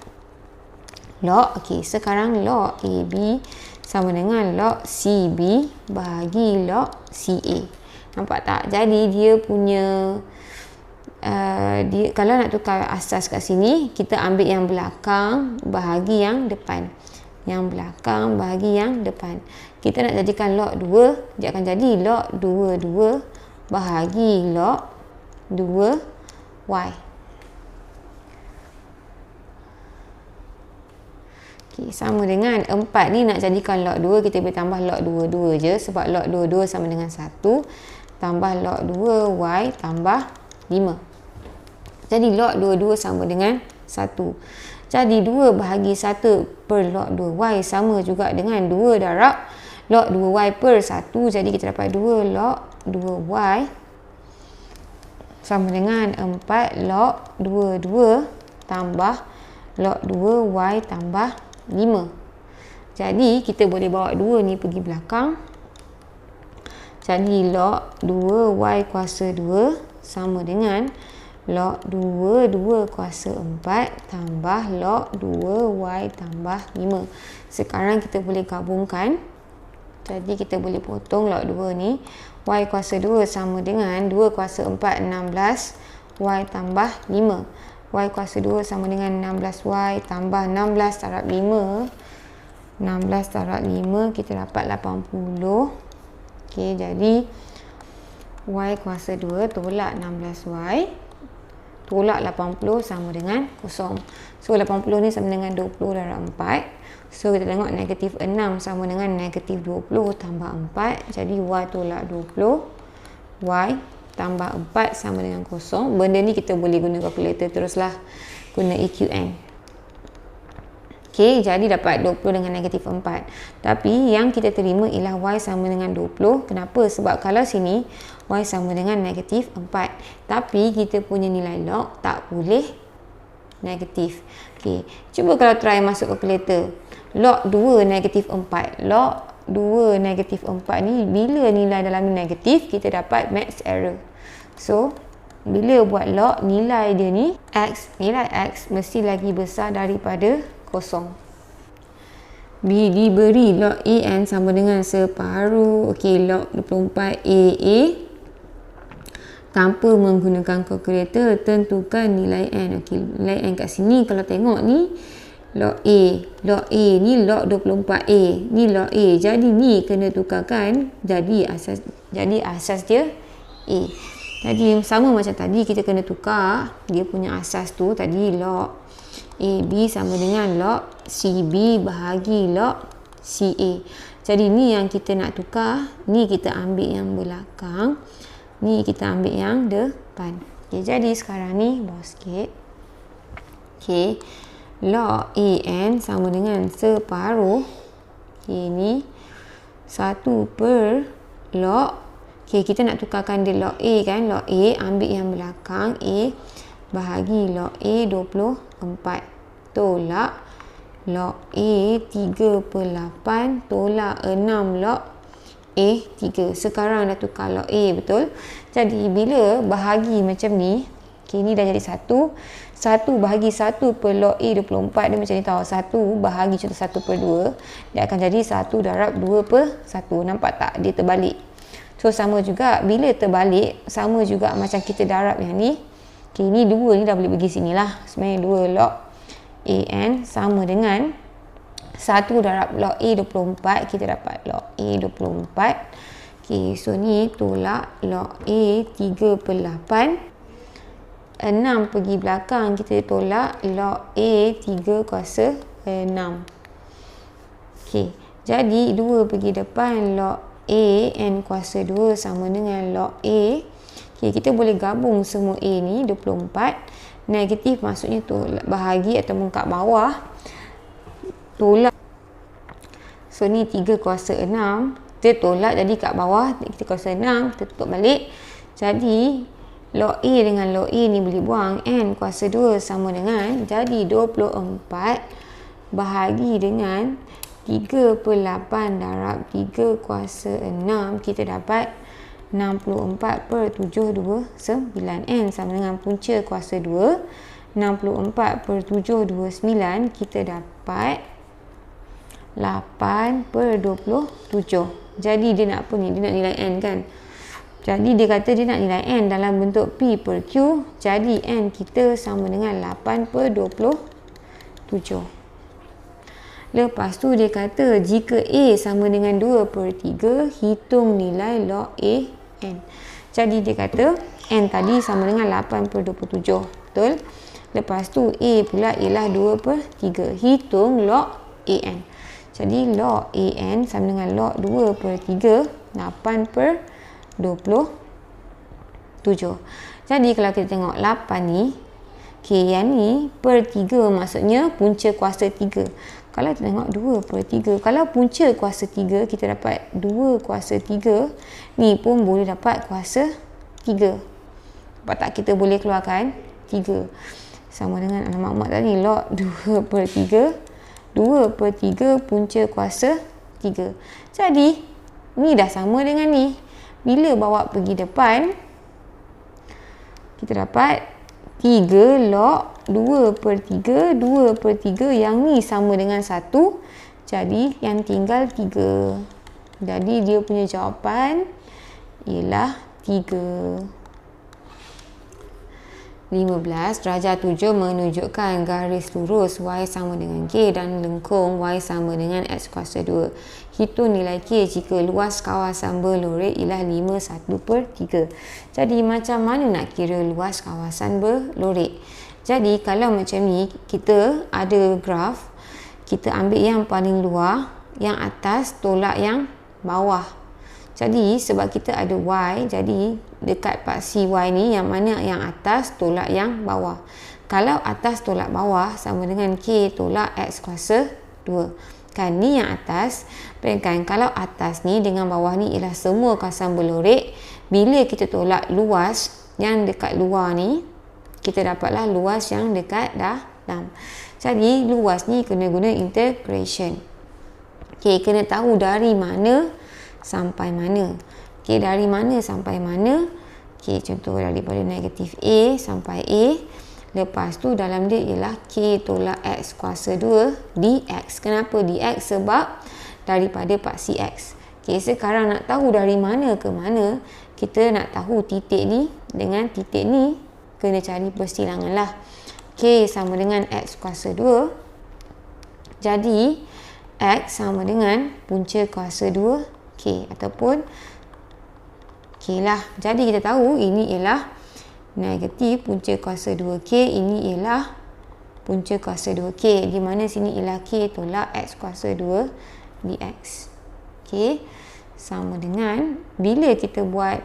log. Okey, sekarang log AB sama dengan log CB bahagi log CA. Nampak tak? Jadi dia punya kalau nak tukar asas kat sini, kita ambil yang belakang bahagi yang depan. Yang belakang bahagi yang depan. Kita nak jadikan log 2, dia akan jadi log 2 bahagi log 2Y. Okay, sama dengan 4 ni nak jadikan log 2, kita boleh tambah log 2 je sebab log 2 sama dengan 1 tambah log 2Y tambah 5. Jadi log 2 sama dengan 1. Jadi 2 bahagi 1 per log 2Y sama juga dengan 2 darab log 2Y per 1. Jadi kita dapat 2 log 2Y sama dengan 4 log 2 tambah log 2Y tambah 5. Jadi kita boleh bawa 2 ni pergi belakang. Jadi log 2Y kuasa 2 sama dengan log 2 kuasa 4 tambah log 2Y tambah 5. Sekarang kita boleh gabungkan. Jadi kita boleh potong log 2 ni. Y kuasa 2 sama dengan 2 kuasa 4, 16. Y tambah 5. Y kuasa 2 sama dengan 16Y tambah 16 darab 5. 16 darab 5 kita dapat 80. Okey, jadi Y kuasa 2 tolak 16Y tolak 80 sama dengan 0. So 80 ni sama dengan 20 darab 4. So kita tengok negatif 6 sama dengan negatif 20 tambah 4. Jadi Y tolak 20. Y tambah 4 sama dengan 0. Benda ni kita boleh guna kalkulator teruslah. Guna EQN. Okey, jadi dapat 20 dengan negatif 4. Tapi yang kita terima ialah Y sama dengan 20. Kenapa? Sebab kalau sini Y sama dengan negatif 4. Tapi kita punya nilai log tak boleh negatif. Okey, cuba kalau try masuk kalkulator. Log 2 negatif 4. Log 2 negatif 4 ni bila nilai dalam ni negatif, kita dapat max error. So, bila buat log, nilai dia ni X, nilai X mesti lagi besar daripada 0. Diberi log AN sama dengan separuh. Okey, log 24 AA. Tanpa menggunakan kalkulator, tentukan nilai N. Okey, nilai N kat sini kalau tengok ni log A. Log A ni log 24A. Ni log A. Jadi ni kena tukarkan jadi asas dia A. Jadi sama macam tadi, kita kena tukar dia punya asas tu. Tadi log AB sama dengan log CB bahagi log CA. Jadi ni yang kita nak tukar. Ni kita ambil yang belakang. Ni kita ambil yang depan. Okay, jadi sekarang ni bawah sikit. Okay, log AN sama dengan separuh. Okay, ni 1 per log. Okay, kita nak tukarkan dia log A kan. Log A, ambil yang belakang. A bahagi log A 24. Tolak log A 3/8. Tolak 6 log A 3. Sekarang dah tukar log A, betul? Jadi, bila bahagi macam ni, okay, ni dah jadi 1. 1 bahagi 1 per log A 24. Dia macam ni tau. 1 bahagi contoh 1 per 2. Dia akan jadi 1 darab 2 per 1. Nampak tak? Dia terbalik. So, sama juga. Bila terbalik, sama juga macam kita darab yang ni. Okay, ni 2 ni dah boleh pergi sini lah. Sebenarnya 2 log AN sama dengan 1 darab log A 24. Kita dapat log A 24. Okay, so ni tolak log A 3/8. 6 pergi belakang, kita tolak log A 3/6. Okay, jadi 2 pergi depan, log A n/2 sama dengan log A. Okay, kita boleh gabung semua A ni, 24. Negatif maksudnya tolak bahagi ataupun kat bawah. Tolak. So, ni 3/6. Kita tolak, jadi kat bawah 3/6. Kita tutup balik. Jadi, log A dengan log A ni boleh buang. n/2 sama dengan, jadi 24 bahagi dengan 3/8 darab 3/6. Kita dapat 64/729. N sama dengan punca kuasa 2. 64/729. Kita dapat 8/27. Jadi dia nak apa ni? Dia nak nilai N kan? Jadi dia kata dia nak nilai N dalam bentuk P per Q. Jadi N kita sama dengan 8/27. Lepas tu dia kata jika A sama dengan 2/3, hitung nilai log A N. Jadi dia kata N tadi sama dengan 8/27. Betul? Lepas tu A pula ialah 2/3. Hitung log A N. Jadi log A N sama dengan log 2/3, 8/27. Jadi kalau kita tengok 8 ni, okay, yang ni per 3 maksudnya punca kuasa 3. Kalau kita tengok 2/3, kalau punca kuasa 3, kita dapat 2/3. Ni pun boleh dapat kuasa 3. Nampak tak? Kita boleh keluarkan 3. Sama dengan alamat mak tadi, log 2/3. 2/3 punca kuasa 3. Jadi, ni dah sama dengan ni. Bila bawa pergi depan, kita dapat 3 log 2/3. 2/3 yang ni sama dengan 1. Jadi yang tinggal 3. Jadi dia punya jawapan ialah 3. 15. Darjah 7 menunjukkan garis lurus Y sama dengan K dan lengkung Y sama dengan X kuasa 2. Hitung nilai K jika luas kawasan berlorek ialah 51/3. Jadi macam mana nak kira luas kawasan berlorek? Jadi kalau macam ni, kita ada graf, kita ambil yang paling luar, yang atas tolak yang bawah. Jadi sebab kita ada Y, jadi dekat paksi Y ni, yang mana yang atas tolak yang bawah. Kalau atas tolak bawah sama dengan K tolak X kuasa 2. Kan ni yang atas. Bayangkan kalau atas ni dengan bawah ni ialah semua kawasan berlorek. Bila kita tolak luas yang dekat luar ni, kita dapatlah luas yang dekat dalam. Jadi luas ni kena guna integration. Okay, kena tahu dari mana sampai mana. Okay, dari mana sampai mana? Okay, contoh daripada negatif A sampai A. Lepas tu dalam dia ialah K tolak X kuasa 2 dx. Kenapa dx? Sebab daripada paksi X. Okay, sekarang nak tahu dari mana ke mana, kita nak tahu titik ni dengan titik ni, kena cari persilangan lah. K sama dengan X kuasa 2. Jadi X sama dengan punca kuasa 2 K ataupun K lah. Jadi kita tahu ini ialah negatif punca kuasa 2K, ini ialah punca kuasa 2K, di mana sini ialah K tolak X kuasa 2 dx. Okay, sama dengan bila kita buat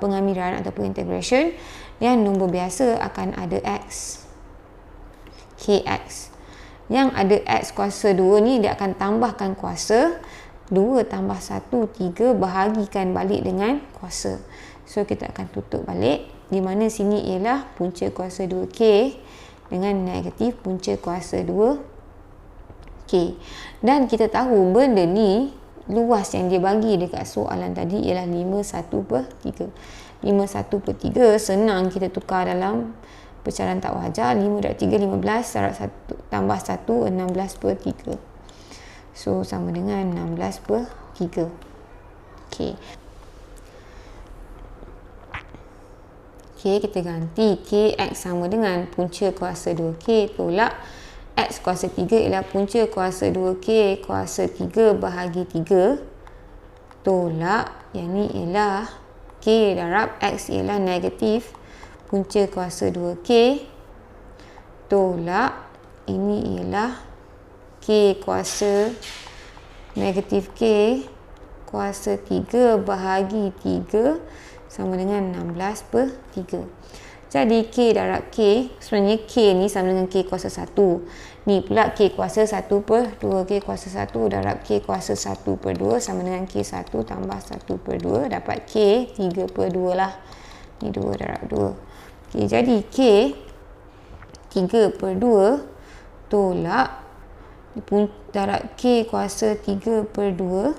pengamiran ataupun integration, yang nombor biasa akan ada X, Kx. Yang ada X kuasa 2 ni, dia akan tambahkan kuasa 2 tambah 1, 3, bahagikan balik dengan kuasa. So, kita akan tutup balik. Di mana sini ialah punca kuasa 2K dengan negatif punca kuasa 2K. Dan kita tahu benda ni, luas yang dia bagi dekat soalan tadi ialah 51/3. 51/3 senang kita tukar dalam pecahan tak wajar. 5/3, 15, tambah 1, 16/3. So, sama dengan 16/3. Okay. Okay, kita ganti Kx sama dengan punca kuasa 2K tolak X kuasa 3 ialah punca kuasa 2K kuasa 3 bahagi 3 tolak, yang ni ialah K darab X ialah negatif punca kuasa 2K tolak, ini ialah K kuasa negatif K kuasa 3 bahagi 3 sama dengan 16/3. Jadi K darab K, sebenarnya K ni sama dengan K kuasa 1. Ni pula K kuasa 1/2. K kuasa 1 darab K kuasa 1/2 sama dengan K1 tambah 1/2. Dapat K 3/2 lah. Ni 2 darab 2. Okay, jadi K 3/2 tolak darab K kuasa 3/2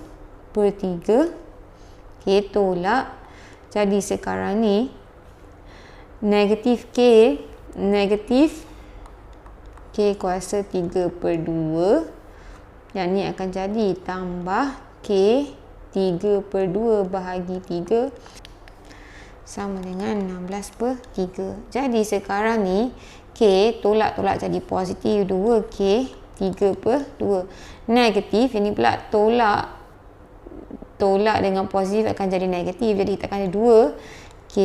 per 3. Okay, tolak. Jadi sekarang ni negatif K kuasa 3/2, yang ni akan jadi tambah K 3/2 bahagi 3 sama dengan 16/3. Jadi sekarang ni K tolak jadi positif 2K 3/2. Negatif, ini pula tolak dengan positif akan jadi negatif. Jadi kita akan ada 2K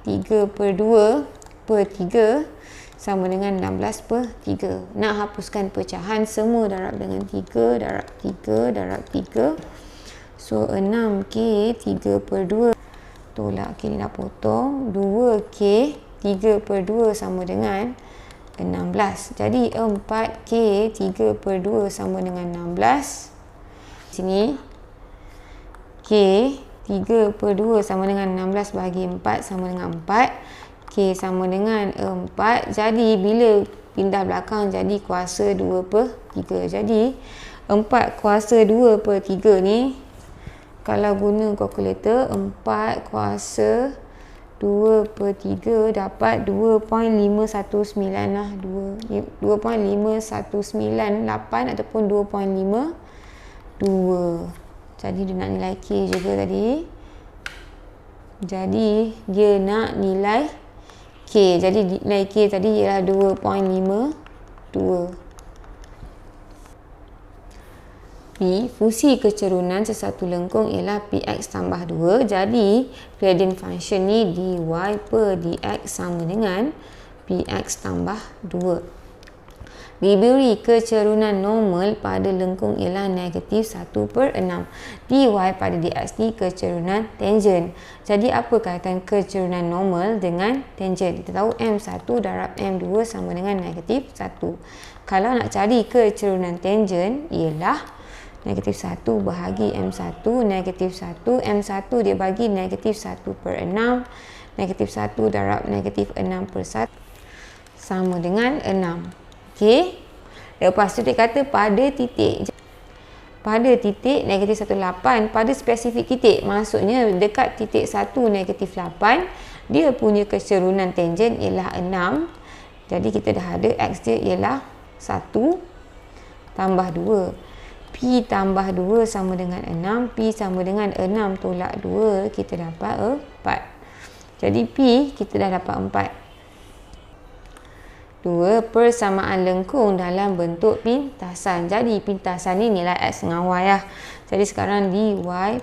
3/2 per 3 sama dengan 16/3. Nak hapuskan pecahan, semua darab dengan 3 darab 3 darab 3. So 6K 3/2 tolak K ni dah potong. 2K 3/2 sama dengan 16. Jadi 4K 3/2 sama dengan 16. Sini K 3/2 sama dengan 16 bahagi 4 sama dengan 4. K sama dengan 4. Jadi bila pindah belakang jadi kuasa 2/3. Jadi 4 kuasa 2/3 ni, kalau guna kalkulator, 4 kuasa 2/3 dapat 2.519 lah. 2.5198 ataupun 2.52. Jadi dia nak nilai K juga tadi. Jadi dia nak nilai K. Jadi nilai K tadi ialah 2.52. P, fungsi kecerunan sesuatu lengkung ialah Px tambah 2. Jadi gradient function ni dy per dx sama dengan Px tambah 2. Diberi kecerunan normal pada lengkung ialah negatif 1/6. Dy pada dx ni kecerunan tangent. Jadi apa kaitan kecerunan normal dengan tangent? Kita tahu M1 darab M2 sama dengan negatif 1. Kalau nak cari kecerunan tangent ialah negatif 1 bahagi M1. Negatif 1, M1 dia bagi negatif 1/6. Negatif 1 darab negatif 6/1 sama dengan 6. Okey. Lepas tu dia kata pada titik negatif 1,8, pada spesifik titik, maksudnya dekat titik 1 negatif 8, dia punya kecerunan tangent ialah 6. Jadi kita dah ada X dia ialah 1 tambah 2. P tambah 2 sama dengan 6. P sama dengan 6 tolak 2, kita dapat 4. Jadi P kita dah dapat 4. 2. Persamaan lengkung dalam bentuk pintasan. Jadi pintasan ni nilai X dengan Y lah. Jadi sekarang dy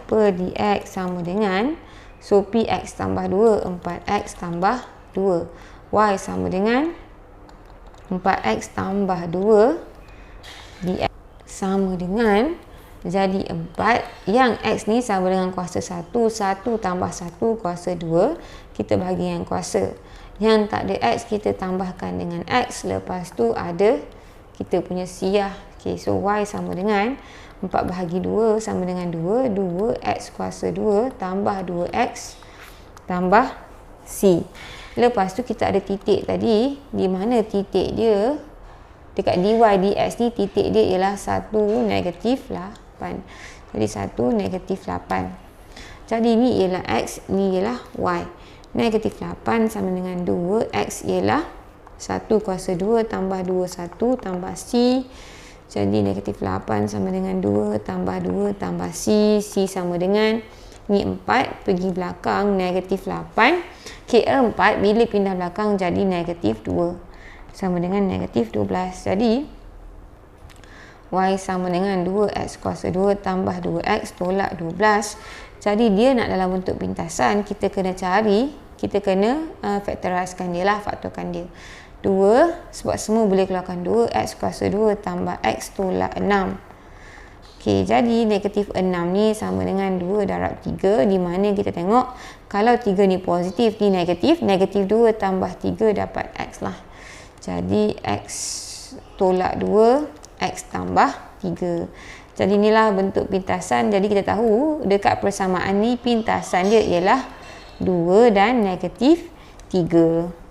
per dx sama dengan, so Px tambah 2, 4x tambah 2. Y sama dengan 4x tambah 2 dx sama dengan, jadi 4. Yang X ni sama dengan kuasa 1. 1 tambah 1 kuasa 2. Kita bagi yang kuasa. Yang tak ada X kita tambahkan dengan X. Lepas tu ada kita punya siyah K Okay, so Y sama dengan 4 bahagi 2 sama dengan 2. 2X kuasa 2 tambah 2X tambah C. Lepas tu kita ada titik tadi. Di mana titik dia? Dekat dy dx ni titik dia ialah 1 negatif 8. Jadi 1 negatif 8. Jadi ni ialah X, ni ialah Y. Negatif 8 sama dengan 2. X ialah 1 kuasa 2 tambah 2, 1 tambah C. Jadi negatif 8 sama dengan 2 tambah 2 tambah C. C sama dengan, ni 4 pergi belakang negatif 8. Kira 4 bila pindah belakang jadi negatif 2. Sama dengan negatif 12. Jadi Y sama dengan 2X kuasa 2 tambah 2X tolak 12. Jadi dia nak dalam bentuk pintasan, kita kena cari, kita kena factorizekan dia lah, faktorkan dia. 2, sebab semua boleh keluarkan 2, X kuasa 2 tambah X tolak 6. Okey, jadi negatif 6 ni sama dengan 2 darab 3, di mana kita tengok kalau 3 ni positif, ni negatif, negatif 2 tambah 3 dapat X lah. Jadi X tolak 2, X tambah 3. Jadi inilah bentuk pintasan. Jadi kita tahu dekat persamaan ni pintasan dia ialah 2 dan negatif 3.